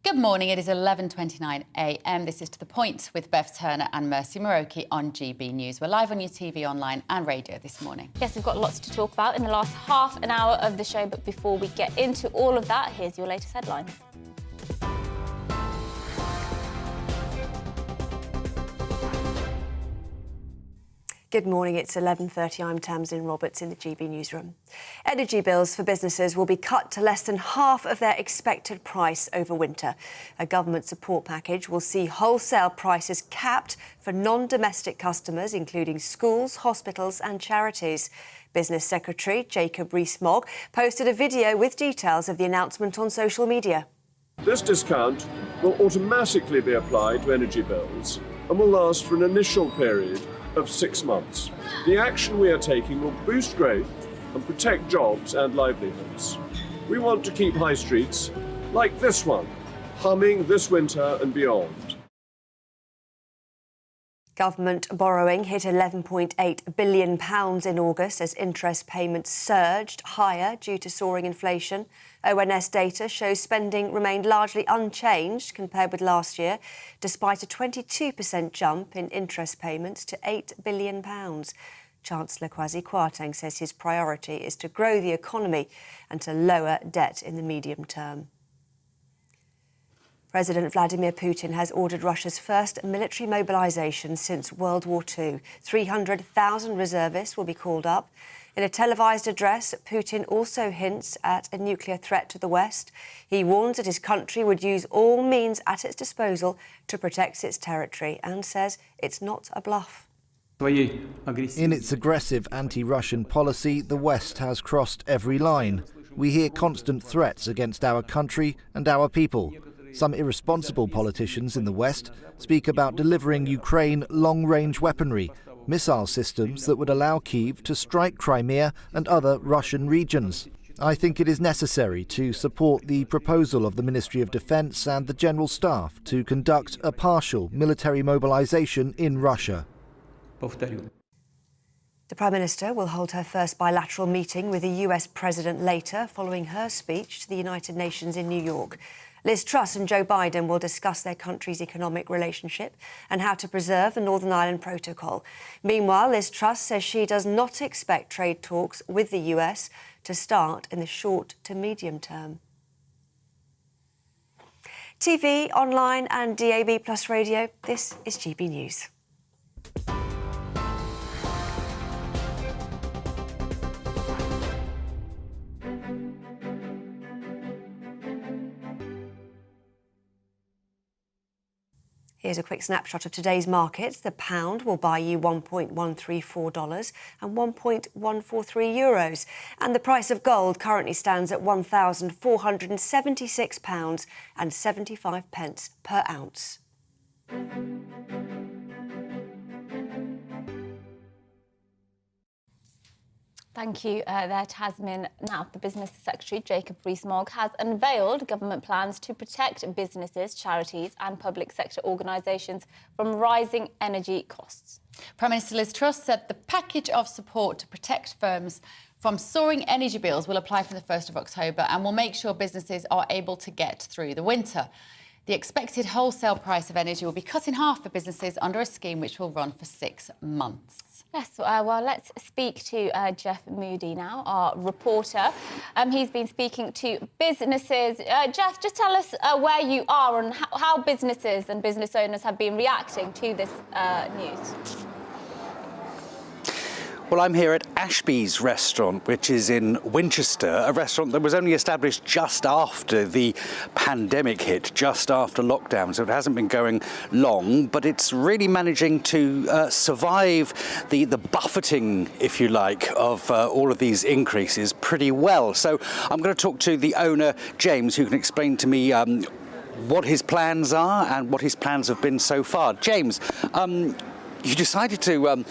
Good morning, it is 11:29 a.m. This is To The Point with Bev Turner and Mercy Muroki on GB News. We're live on your TV, online and radio this morning. Yes, we've got lots to talk about in the last half an hour of the show, but before we get into all of that, here's your latest headlines. Good morning, it's 11:30. I'm Tamsin Roberts in the GB newsroom. Energy bills for businesses will be cut to less than half of their expected price over winter. A government support package will see wholesale prices capped for non-domestic customers, including schools, hospitals and charities. Business Secretary Jacob Rees-Mogg posted a video with details of the announcement on social media. This discount will automatically be applied to energy bills and will last for an initial period of 6 months. The action we are taking will boost growth and protect jobs and livelihoods. We want to keep high streets, like this one, humming this winter and beyond. Government borrowing hit £11.8 billion in August as interest payments surged higher due to soaring inflation. ONS data shows spending remained largely unchanged compared with last year, despite a 22% jump in interest payments to £8 billion. Chancellor Kwasi Kwarteng says his priority is to grow the economy and to lower debt in the medium term. President Vladimir Putin has ordered Russia's first military mobilization since World War II. 300,000 reservists will be called up. In a televised address, Putin also hints at a nuclear threat to the West. He warns that his country would use all means at its disposal to protect its territory and says it's not a bluff. In its aggressive anti-Russian policy, the West has crossed every line. We hear constant threats against our country and our people. Some irresponsible politicians in the West speak about delivering Ukraine long-range weaponry, missile systems that would allow Kyiv to strike Crimea and other Russian regions. I think it is necessary to support the proposal of the Ministry of Defence and the General Staff to conduct a partial military mobilization in Russia. The Prime Minister will hold her first bilateral meeting with the US President later, following her speech to the United Nations in New York. Liz Truss and Joe Biden will discuss their country's economic relationship and how to preserve the Northern Ireland Protocol. Meanwhile, Liz Truss says she does not expect trade talks with the US to start in the short to medium term. TV, online and DAB+ radio, this is GB News. Here's a quick snapshot of today's markets. The pound will buy you $1.134 and €1.143. And the price of gold currently stands at £1,476.75 per ounce. Thank you there, Tasmin. Now, the Business Secretary, Jacob Rees-Mogg, has unveiled government plans to protect businesses, charities and public sector organisations from rising energy costs. Prime Minister Liz Truss said the package of support to protect firms from soaring energy bills will apply from the 1st of October and will make sure businesses are able to get through the winter. The expected wholesale price of energy will be cut in half for businesses under a scheme which will run for 6 months. Yes, well, let's speak to Jeff Moody now, our reporter. He's been speaking to businesses. Jeff, just tell us where you are and how businesses and business owners have been reacting to this news. Well, I'm here at Ashby's restaurant, which is in Winchester, a restaurant that was only established just after the pandemic hit, just after lockdown, so it hasn't been going long, but it's really managing to survive the buffeting, if you like, of all of these increases pretty well. So I'm going to talk to the owner, James, who can explain to me what his plans are and what his plans have been so far. James, you decided to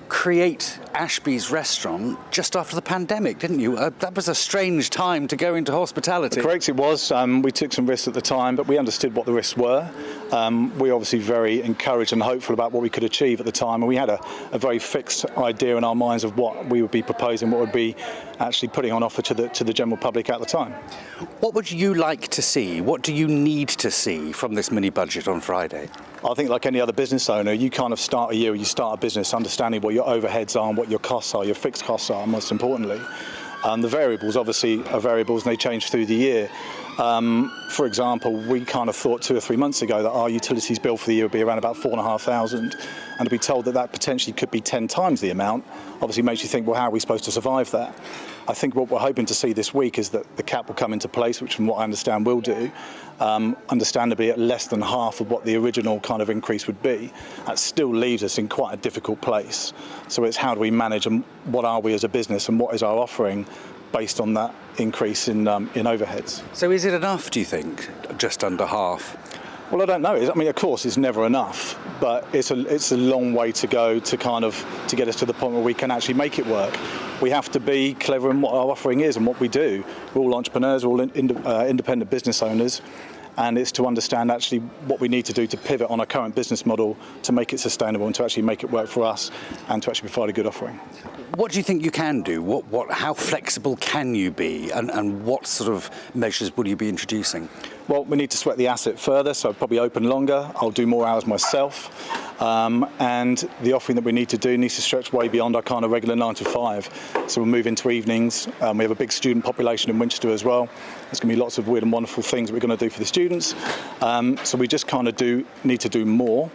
create Ashby's restaurant just after the pandemic, didn't you? That was a strange time to go into hospitality. Correct, it was. We took some risks at the time, but we understood what the risks were. We were obviously very encouraged and hopeful about what we could achieve at the time, and we had a very fixed idea in our minds of what we would be proposing, what would be actually putting on offer to the general public at the time. What would you like to see? What do you need to see from this mini budget on Friday? I think like any other business owner, you kind of start a year, you start a business understanding what your overheads are and what your costs are, your fixed costs are, most importantly. The variables obviously are variables and they change through the year. For example, we kind of thought 2 or 3 months ago that our utilities bill for the year would be around about £4,500, and to be told that that potentially could be 10 times the amount obviously makes you think, well, how are we supposed to survive that? I think what we're hoping to see this week is that the cap will come into place, which from what I understand will do, understandably at less than half of what the original kind of increase would be. That still leaves us in quite a difficult place. So it's how do we manage and what are we as a business and what is our offering based on that increase in overheads. So is it enough, do you think, just under half? Well, I don't know. I mean, of course, it's never enough, but it's a long way to go to get us to the point where we can actually make it work. We have to be clever in what our offering is and what we do. We're all entrepreneurs, we're all independent business owners, and it's to understand actually what we need to do to pivot on our current business model to make it sustainable and to actually make it work for us and to actually provide a good offering. What do you think you can do? How flexible can you be, and what sort of measures will you be introducing? Well, we need to sweat the asset further, so I'll probably open longer. I'll do more hours myself. And the offering that we need to do needs to stretch way beyond our kind of regular 9 to 5. So we'll move into evenings. We have a big student population in Winchester as well. There's going to be lots of weird and wonderful things that we're going to do for the students. So we just kind of need to do more.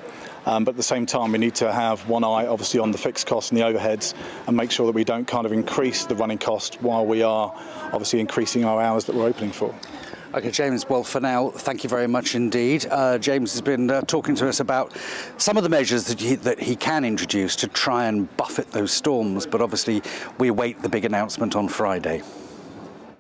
But at the same time, we need to have one eye, obviously, on the fixed costs and the overheads and make sure that we don't kind of increase the running cost while we are obviously increasing our hours that we're opening for. OK, James, well, for now, thank you very much indeed. James has been talking to us about some of the measures that he can introduce to try and buffet those storms, but obviously we await the big announcement on Friday.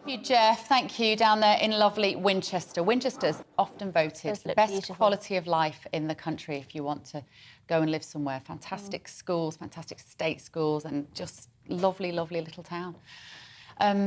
Thank you, Jeff. Thank you down there in lovely Winchester. Winchester's often voted the best beautiful quality of life in the country if you want to go and live somewhere. Fantastic schools, fantastic state schools, and just lovely, lovely little town.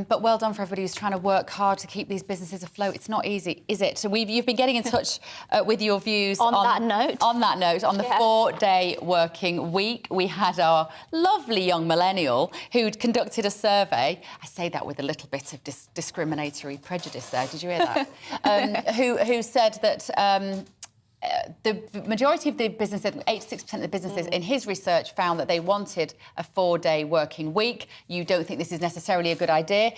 But well done for everybody who's trying to work hard to keep these businesses afloat. It's not easy, is it? So you've been getting in touch with your views on that note. On that note, on the 4-day working week, we had our lovely young millennial who'd conducted a survey. I say that with a little bit of discriminatory prejudice there. Did you hear that? Who said that the majority of the businesses, 86% of the businesses in his research found that they wanted a 4-day working week. You don't think this is necessarily a good idea.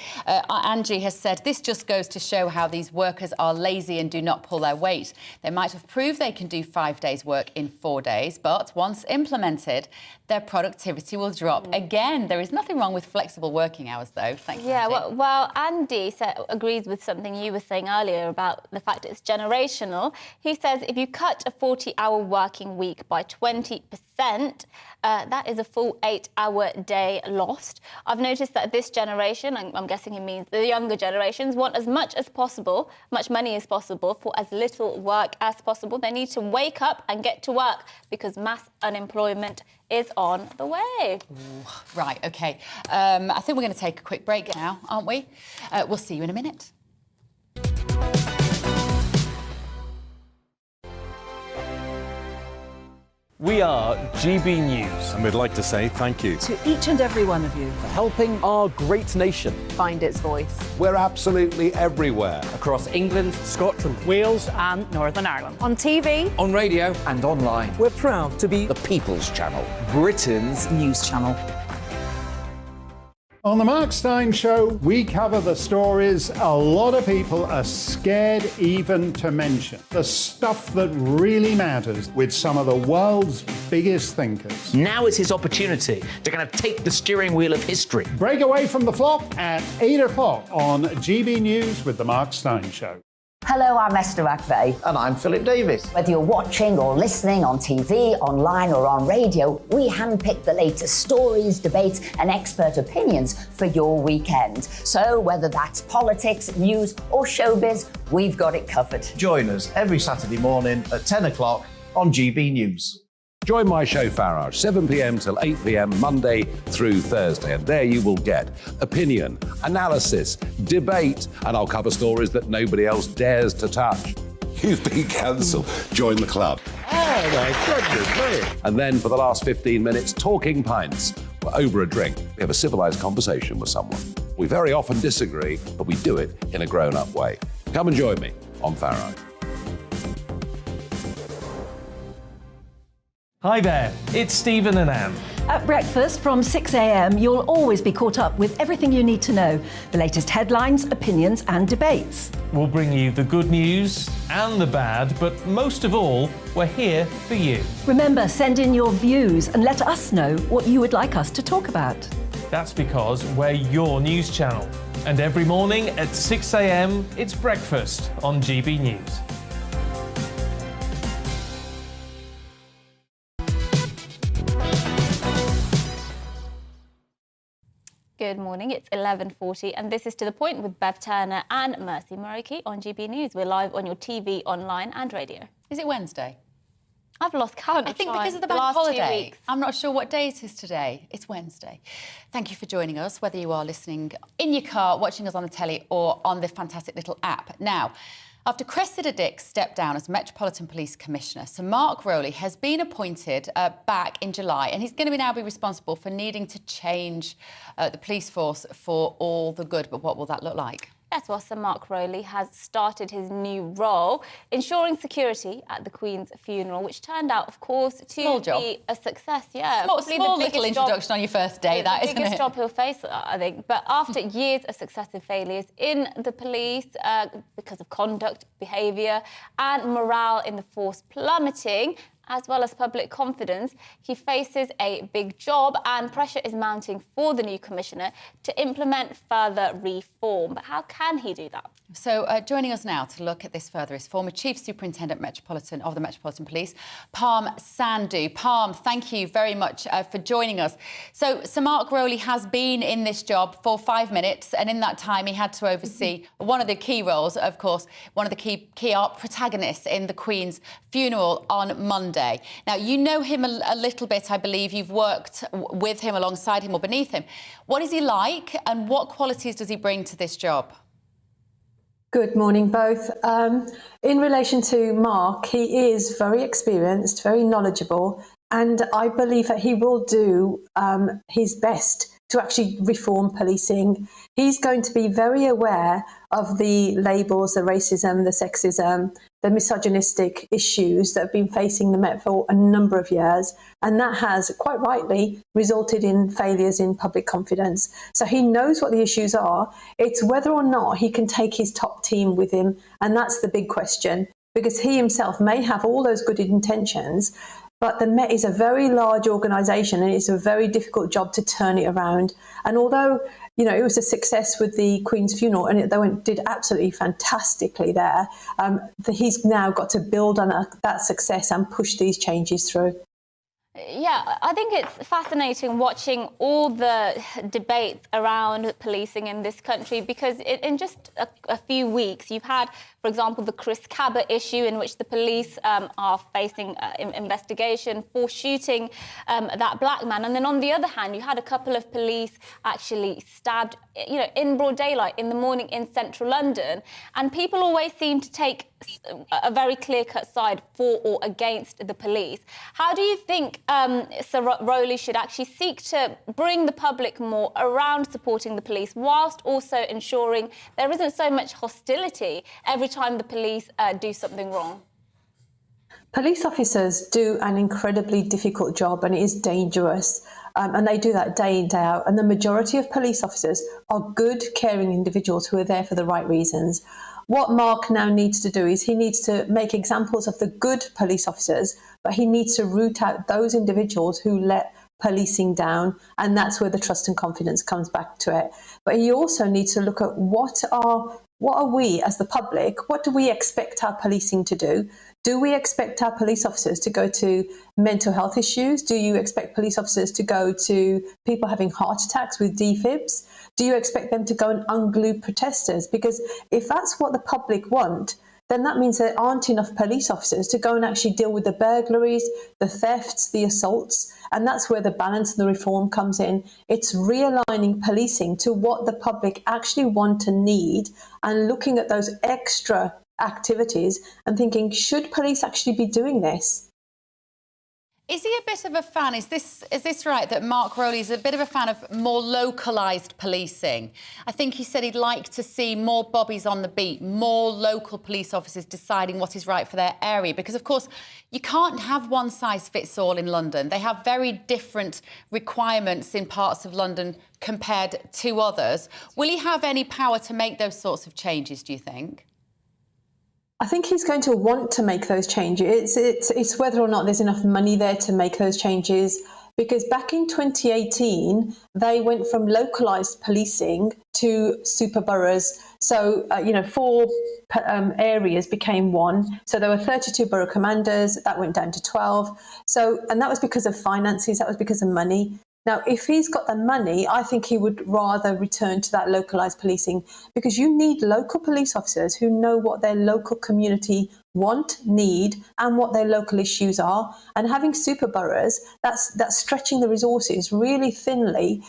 Angie has said, this just goes to show how these workers are lazy and do not pull their weight. They might have proved they can do 5 days work in 4 days, but once implemented, their productivity will drop. Again, there is nothing wrong with flexible working hours, though. Thank you, Angie. Well, Andy agrees with something you were saying earlier about the fact it's generational. He says if you cut a 40-hour working week by 20%, that is a full 8-hour day lost. I've noticed that this generation, I'm guessing he means the younger generations, want as much money as possible for as little work as possible. They need to wake up and get to work because mass unemployment is on the way. Ooh, right, OK. I think we're going to take a quick break now, aren't we? We'll see you in a minute. We are GB News. And we'd like to say thank you to each and every one of you for helping our great nation find its voice. We're absolutely everywhere. Across England, Scotland, Wales and Northern Ireland. On TV, on radio and online. We're proud to be the People's Channel, Britain's news channel. On the Mark Steyn Show, we cover the stories a lot of people are scared even to mention. The stuff that really matters with some of the world's biggest thinkers. Now is his opportunity to kind of take the steering wheel of history. Break away from the flock at 8 o'clock on GB News with the Mark Steyn Show. Hello, I'm Esther McVeigh. And I'm Philip Davis. Whether you're watching or listening on TV, online or on radio, we handpick the latest stories, debates and expert opinions for your weekend. So whether that's politics, news or showbiz, we've got it covered. Join us every Saturday morning at 10 o'clock on GB News. Join my show Farage, 7 p.m. till 8 p.m. Monday through Thursday, and there you will get opinion, analysis, debate, and I'll cover stories that nobody else dares to touch. You've been cancelled. Join the club. Oh my goodness me. And then for the last 15 minutes, talking pints. We're over a drink. We have a civilised conversation with someone. We very often disagree, but we do it in a grown-up way. Come and join me on Farage. Hi there, it's Stephen and Anne. At breakfast from 6 a.m, you'll always be caught up with everything you need to know, the latest headlines, opinions and debates. We'll bring you the good news and the bad, but most of all, we're here for you. Remember, send in your views and let us know what you would like us to talk about. That's because we're your news channel. And every morning at 6 a.m, it's breakfast on GB News. Good morning, it's 11:40 and this is To The Point with Bev Turner and Mercy Moroki on GB News. We're live on your TV, online and radio. Is it Wednesday? I've lost count. I think because of the bank holiday. I'm not sure what day it is today. It's Wednesday. Thank you for joining us, whether you are listening in your car, watching us on the telly or on the fantastic little app. Now, after Cressida Dick stepped down as Metropolitan Police Commissioner, Sir Mark Rowley has been appointed back in July, and he's going to now be responsible for needing to change the police force for all the good. But what will that look like? Yes, well, Sir Mark Rowley has started his new role, ensuring security at the Queen's funeral, which turned out, of course, to be a success. Yeah, small little introduction on your first day, that, isn't it? The biggest job he'll face, I think. But after years of successive failures in the police, because of conduct, behaviour and morale in the force plummeting, as well as public confidence, he faces a big job and pressure is mounting for the new commissioner to implement further reform. But how can he do that? So joining us now to look at this further is former Chief Superintendent of the Metropolitan Police, Parm Sandhu. Parm, thank you very much for joining us. So Sir Mark Rowley has been in this job for 5 minutes, and in that time he had to oversee one of the key roles, of course, one of the key protagonists in the Queen's funeral on Monday. Now, you know him a little bit, I believe. You've worked with him, alongside him or beneath him. What is he like and what qualities does he bring to this job? Good morning, both. In relation to Mark, he is very experienced, very knowledgeable, and I believe that he will do his best to actually reform policing. He's going to be very aware of the labels, the racism, the sexism, the misogynistic issues that have been facing the Met for a number of years. And that has, quite rightly, resulted in failures in public confidence. So he knows what the issues are. It's whether or not he can take his top team with him. And that's the big question, because he himself may have all those good intentions, but the Met is a very large organisation and it's a very difficult job to turn it around. And although, you know, it was a success with the Queen's funeral and they did absolutely fantastically there, he's now got to build on that success and push these changes through. Yeah, I think it's fascinating watching all the debates around policing in this country, because in just a few weeks you've had, for example, the Chris Cabot issue, in which the police are facing investigation for shooting that black man. And then on the other hand, you had a couple of police actually stabbed, you know, in broad daylight in the morning in central London. And people always seem to take a very clear-cut side for or against the police. How do you think Sir Rowley should actually seek to bring the public more around supporting the police, whilst also ensuring there isn't so much hostility every time the police do something wrong? Police officers do an incredibly difficult job, and it is dangerous. And they do that day in, day out. And the majority of police officers are good, caring individuals who are there for the right reasons. What Mark now needs to do is he needs to make examples of the good police officers, but he needs to root out those individuals who let policing down, and that's where the trust and confidence comes back to it. But he also needs to look at what are we as the public, what do we expect our policing to do? Do we expect our police officers to go to mental health issues? Do you expect police officers to go to people having heart attacks with defibs? Do you expect them to go and unglue protesters? Because if that's what the public want, then that means there aren't enough police officers to go and actually deal with the burglaries, the thefts, the assaults. And that's where the balance and the reform comes in. It's realigning policing to what the public actually want and need, and looking at those extra activities and thinking, should police actually be doing this? Is he a bit of a fan? Is this right, that Mark Rowley is a bit of a fan of more localised policing? I think he said he'd like to see more bobbies on the beat, more local police officers deciding what is right for their area. Because, of course, you can't have one size fits all in London. They have very different requirements in parts of London compared to others. Will he have any power to make those sorts of changes, do you think? I think he's going to want to make those changes. It's whether or not there's enough money there to make those changes. Because back in 2018, they went from localised policing to super boroughs. So, 4 areas became one. So there were 32 borough commanders. That went down to 12. And that was because of finances. That was because of money. Now, if he's got the money, I think he would rather return to that localised policing, because you need local police officers who know what their local community want, need, and what their local issues are. And having super boroughs, that's stretching the resources really thinly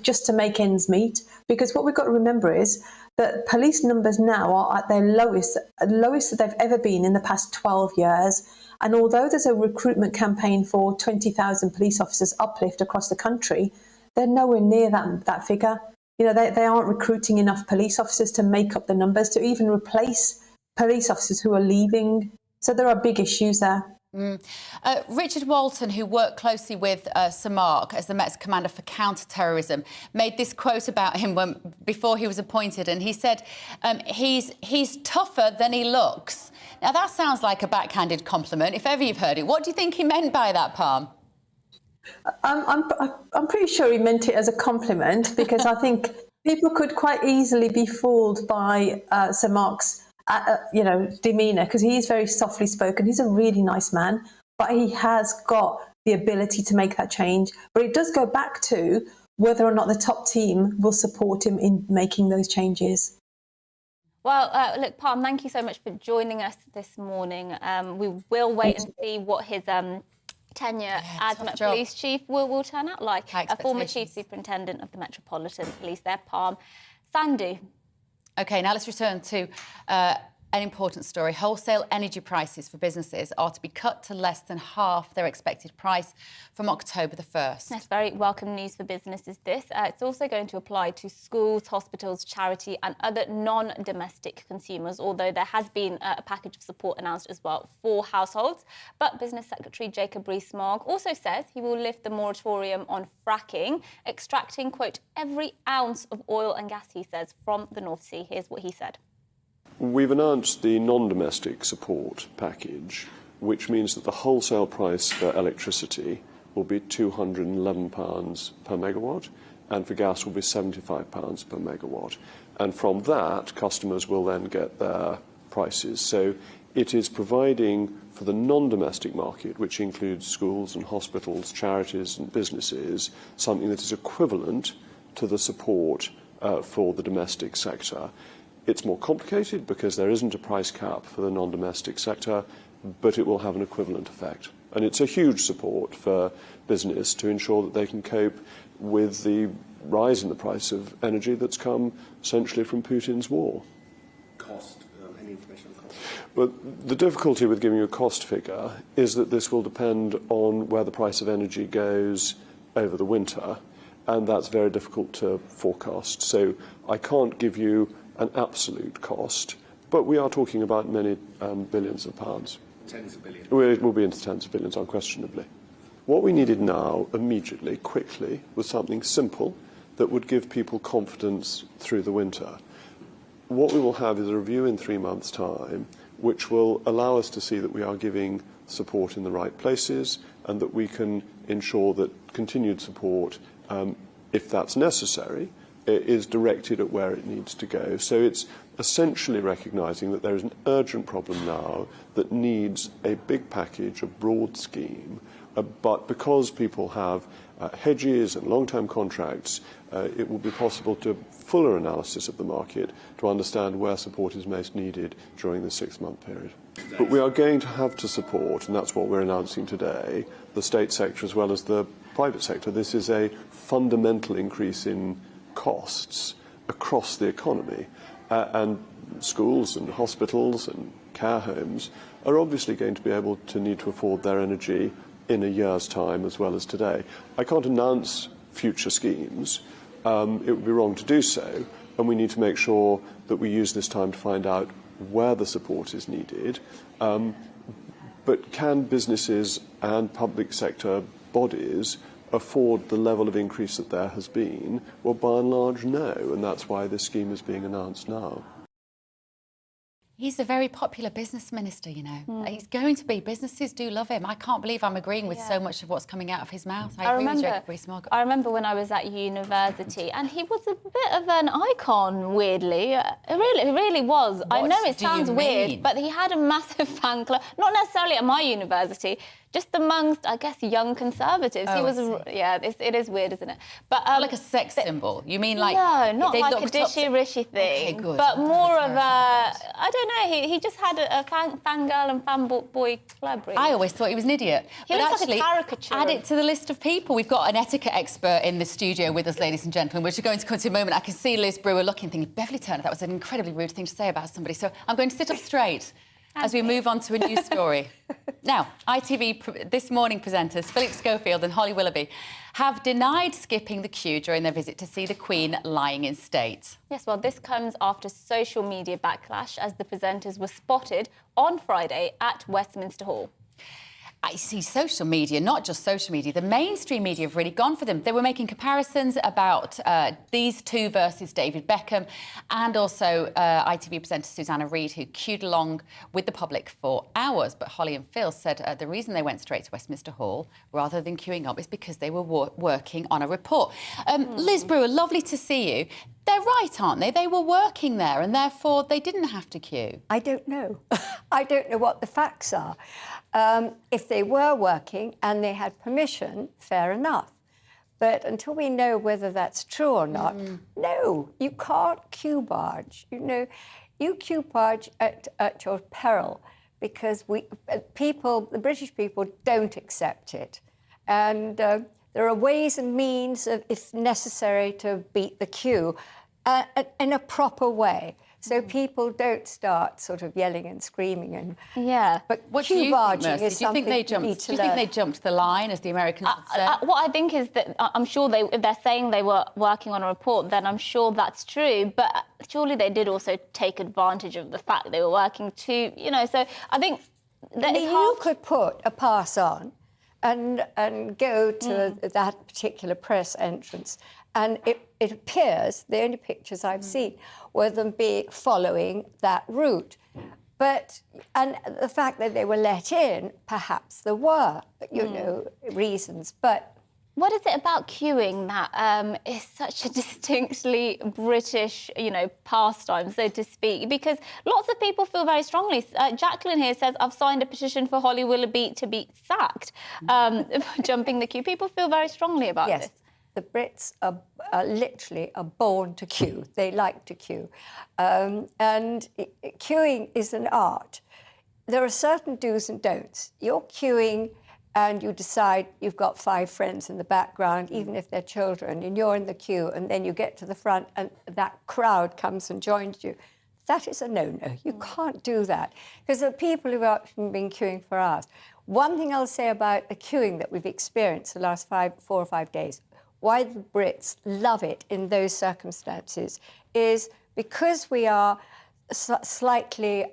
just to make ends meet. Because what we've got to remember is that police numbers now are at their lowest that they've ever been in the past 12 years. And although there's a recruitment campaign for 20,000 police officers uplift across the country, they're nowhere near that figure. They aren't recruiting enough police officers to make up the numbers, to even replace police officers who are leaving. So there are big issues there. Richard Walton, who worked closely with Sir Mark as the Met's commander for counter-terrorism, made this quote about him before he was appointed, and he said, he's tougher than he looks. Now, that sounds like a backhanded compliment, if ever you've heard it. What do you think he meant by that, Palm? I'm pretty sure he meant it as a compliment, because I think people could quite easily be fooled by Sir Mark's demeanour, because he's very softly spoken. He's a really nice man, but he has got the ability to make that change. But it does go back to whether or not the top team will support him in making those changes. Well, look, Palm, thank you so much for joining us this morning. We will wait and see what his tenure as Met Police Chief will turn out like. A former Chief Superintendent of the Metropolitan Police there, Palm Sandhu. OK, now let's return to an important story. Wholesale energy prices for businesses are to be cut to less than half their expected price from October the 1st. That's very welcome news for businesses, this. It's also going to apply to schools, hospitals, charity and other non-domestic consumers, although there has been a package of support announced as well for households. But Business Secretary Jacob Rees-Mogg also says he will lift the moratorium on fracking, extracting, quote, every ounce of oil and gas, he says, from the North Sea. Here's what he said. We've announced the non-domestic support package, which means that the wholesale price for electricity will be £211 per megawatt, and for gas will be £75 per megawatt. And from that, customers will then get their prices. So it is providing for the non-domestic market, which includes schools and hospitals, charities and businesses, something that is equivalent to the support for the domestic sector. It's more complicated because there isn't a price cap for the non-domestic sector, but it will have an equivalent effect. And it's a huge support for business to ensure that they can cope with the rise in the price of energy that's come essentially from Putin's war. Cost, any information on cost? But the difficulty with giving you a cost figure is that this will depend on where the price of energy goes over the winter, and that's very difficult to forecast. So I can't give you an absolute cost, but we are talking about many billions of pounds. Tens of billions. It will be into tens of billions, unquestionably. What we needed now, immediately, quickly, was something simple that would give people confidence through the winter. What we will have is a review in 3 months' time, which will allow us to see that we are giving support in the right places and that we can ensure that continued support, if that's necessary, is directed at where it needs to go. So it's essentially recognising that there is an urgent problem now that needs a big package, a broad scheme, but because people have hedges and long-term contracts, it will be possible to fuller analysis of the market to understand where support is most needed during the 6-month period. But we are going to have to support, and that's what we're announcing today, the state sector as well as the private sector. This is a fundamental increase in costs across the economy, and schools and hospitals and care homes are obviously going to be able to need to afford their energy in a year's time as well as today. I can't announce future schemes. It would be wrong to do so, and we need to make sure that we use this time to find out where the support is needed. But can businesses and public sector bodies afford the level of increase that there has been? Well, by and large, no, and that's why this scheme is being announced now. He's a very popular business minister, you know. He's going to be. Businesses do love him. I can't believe I'm agreeing with so much of what's coming out of his mouth. I agree with Jacob Rees-Mogg. I remember when I was at university, and he was a bit of an icon, weirdly. It really was. I know it sounds weird, but he had a massive fan club. Not necessarily at my university, just amongst, I guess, young conservatives. He was, it is weird, isn't it? But like a sex symbol. You mean like no, not like a dishy-rishy thing, but more of a, I don't know. He just had a fangirl and fanboy club. Really. I always thought he was an idiot. He looks like a caricature. Add it to the list of people. We've got an etiquette expert in the studio with us, ladies and gentlemen, which we're going to come to in a moment. I can see Liz Brewer looking, thinking, Beverly Turner, that was an incredibly rude thing to say about somebody. So I'm going to sit up straight as we move on to a news story. Now, ITV This Morning presenters Philip Schofield and Holly Willoughby have denied skipping the queue during their visit to see the Queen lying in state. Yes, well, this comes after social media backlash as the presenters were spotted on Friday at Westminster Hall. I see social media, not just social media, the mainstream media have really gone for them. They were making comparisons about these two versus David Beckham, and also ITV presenter Susanna Reid, who queued along with the public for hours. But Holly and Phil said the reason they went straight to Westminster Hall rather than queuing up is because they were working on a report. Liz Brewer, lovely to see you. They're right, aren't they? They were working there and therefore they didn't have to queue. I don't know. I don't know what the facts are. If they were working and they had permission, fair enough. But until we know whether that's true or not, no, you can't queue barge. You know, you queue barge at your peril because the British people don't accept it. And there are ways and means, if necessary, to beat the queue in a proper way. So people don't start sort of yelling and screaming and But what do you think, Mercy? is Do you think they jumped the line, as the Americans would say? What I think is that I'm sure if they're saying they were working on a report, then I'm sure that's true. But surely they did also take advantage of the fact they were working too. You know, so I think that you could put a pass on and go to that particular press entrance. And it appears, the only pictures I've seen, were them following that route. And the fact that they were let in, perhaps there were, reasons, but... What is it about queuing that is such a distinctly British, pastime, so to speak? Because lots of people feel very strongly. Jacqueline here says, I've signed a petition for Holly Willoughby to be sacked for jumping the queue. People feel very strongly about this. The Brits are literally born to queue. They like to queue. And queuing is an art. There are certain do's and don'ts. You're queuing and you decide you've got 5 friends in the background, even if they're children, and you're in the queue, and then you get to the front and that crowd comes and joins you. That is a no-no. You can't do that. Because there are people who have been queuing for hours. One thing I'll say about the queuing that we've experienced the last 4 or 5 days, why the Brits love it in those circumstances is because we are slightly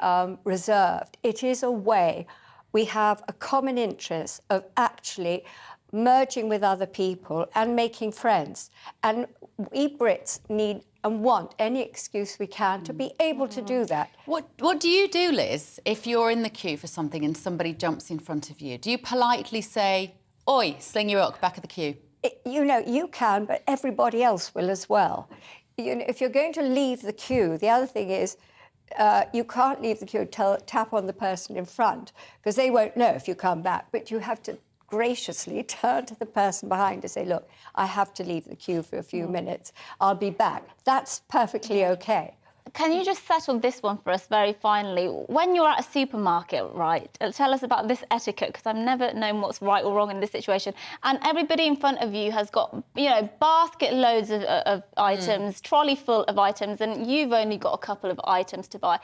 reserved. It is a way we have a common interest of actually merging with other people and making friends. And we Brits need and want any excuse we can to be able to do that. What do you do, Liz, if you're in the queue for something and somebody jumps in front of you? Do you politely say, oi, sling your hook, back of the queue? You can, but everybody else will as well. If you're going to leave the queue, the other thing is you can't leave the queue, tap on the person in front, because they won't know if you come back, but you have to graciously turn to the person behind and say, look, I have to leave the queue for a few minutes. I'll be back. That's perfectly okay. Can you just settle this one for us very finally? When you're at a supermarket, right, tell us about this etiquette, because I've never known what's right or wrong in this situation. And everybody in front of you has got, you know, basket loads of items, trolley full of items, and you've only got a couple of items to buy.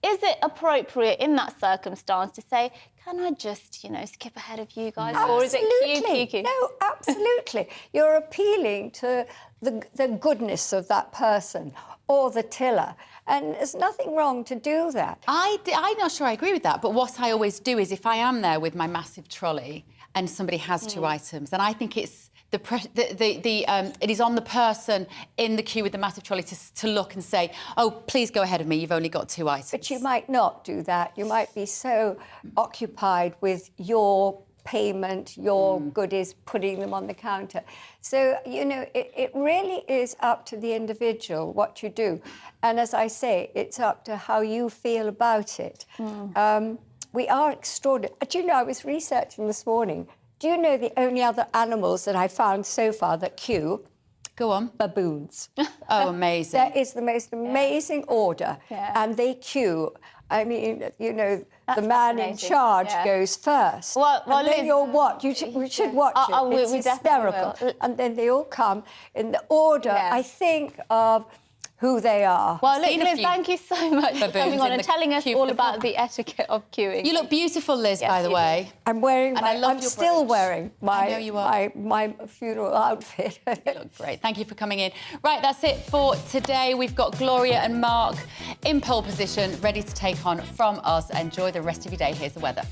Is it appropriate in that circumstance to say, can I just, you know, skip ahead of you guys? Absolutely. Or is it queue? No, absolutely. You're appealing to the goodness of that person or the tiller. And there's nothing wrong to do that. I'm not sure I agree with that, but what I always do is if I am there with my massive trolley and somebody has two items, and I think it's it is on the person in the queue with the massive trolley to look and say, oh, please go ahead of me, you've only got two items. But you might not do that. You might be so occupied with your payment, your goodies, putting them on the counter. So, you know, it really is up to the individual what you do. And as I say, it's up to how you feel about it. We are extraordinary. Do you know, I was researching this morning. Do you know the only other animals that I found so far that queue? Go on. Baboons. Oh, amazing. That is the most amazing order. And they queue. I mean, you know, the man in charge goes first. Well, and then Liz, you'll watch. We should watch it. It's hysterical. And then they all come in the order, I think, of who they are. Well, look, Liz, thank you so much for coming on and telling us all about the etiquette of queuing. You look beautiful, Liz, by the way. I'm wearing I'm still wearing my funeral outfit. You look great. Thank you for coming in. Right, that's it for today. We've got Gloria and Mark in pole position, ready to take on from us. Enjoy the rest of your day. Here's the weather.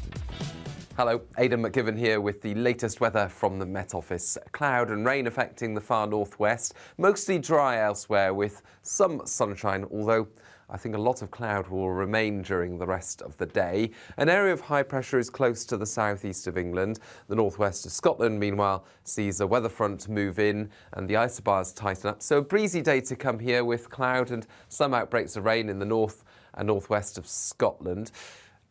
Hello, Aidan McGivern here with the latest weather from the Met Office. Cloud and rain affecting the far northwest, mostly dry elsewhere with some sunshine, although I think a lot of cloud will remain during the rest of the day. An area of high pressure is close to the southeast of England. The northwest of Scotland, meanwhile, sees a weather front move in and the isobars tighten up. So a breezy day to come here with cloud and some outbreaks of rain in the north and northwest of Scotland.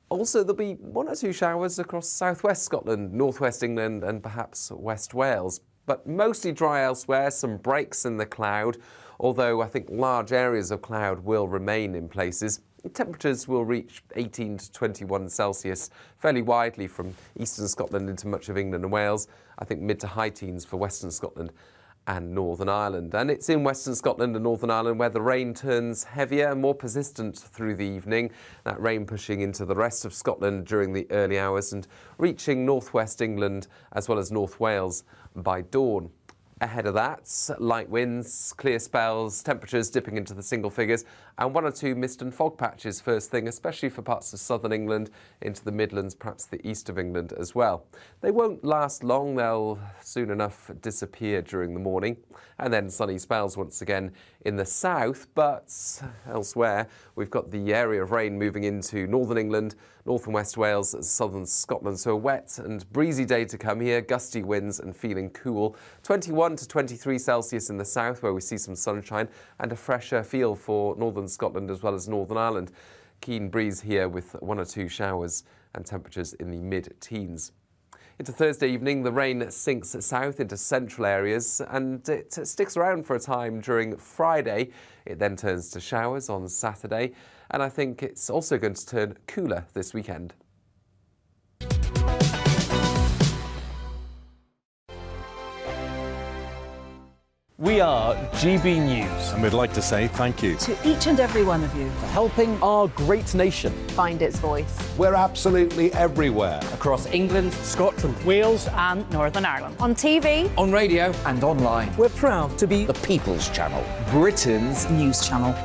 Also, there'll be one or two showers across southwest Scotland, northwest England and perhaps West Wales. But mostly dry elsewhere, some breaks in the cloud, although I think large areas of cloud will remain in places. Temperatures will reach 18 to 21 Celsius fairly widely from eastern Scotland into much of England and Wales. I think mid to high teens for western Scotland and Northern Ireland. And it's in Western Scotland and Northern Ireland where the rain turns heavier and more persistent through the evening. That rain pushing into the rest of Scotland during the early hours and reaching northwest England as well as North Wales by dawn. Ahead of that, light winds, clear spells, temperatures dipping into the single figures, and one or two mist and fog patches first thing, especially for parts of southern England, into the Midlands, perhaps the east of England as well. They won't last long, they'll soon enough disappear during the morning, and then sunny spells once again in the south, but elsewhere we've got the area of rain moving into northern England, north and west Wales, southern Scotland. So a wet and breezy day to come here, gusty winds and feeling cool. 21 to 23 Celsius in the south where we see some sunshine and a fresher feel for northern Scotland as well as Northern Ireland. Keen breeze here with one or two showers and temperatures in the mid-teens. Into Thursday evening, the rain sinks south into central areas and it sticks around for a time during Friday. It then turns to showers on Saturday, and I think it's also going to turn cooler this weekend. We are GB News. And we'd like to say thank you To each and every one of you. for helping our great nation Find its voice. We're absolutely everywhere. Across England, Scotland, Wales, and Northern Ireland. On TV, on radio, and online. we're proud to be The People's Channel. Britain's news channel.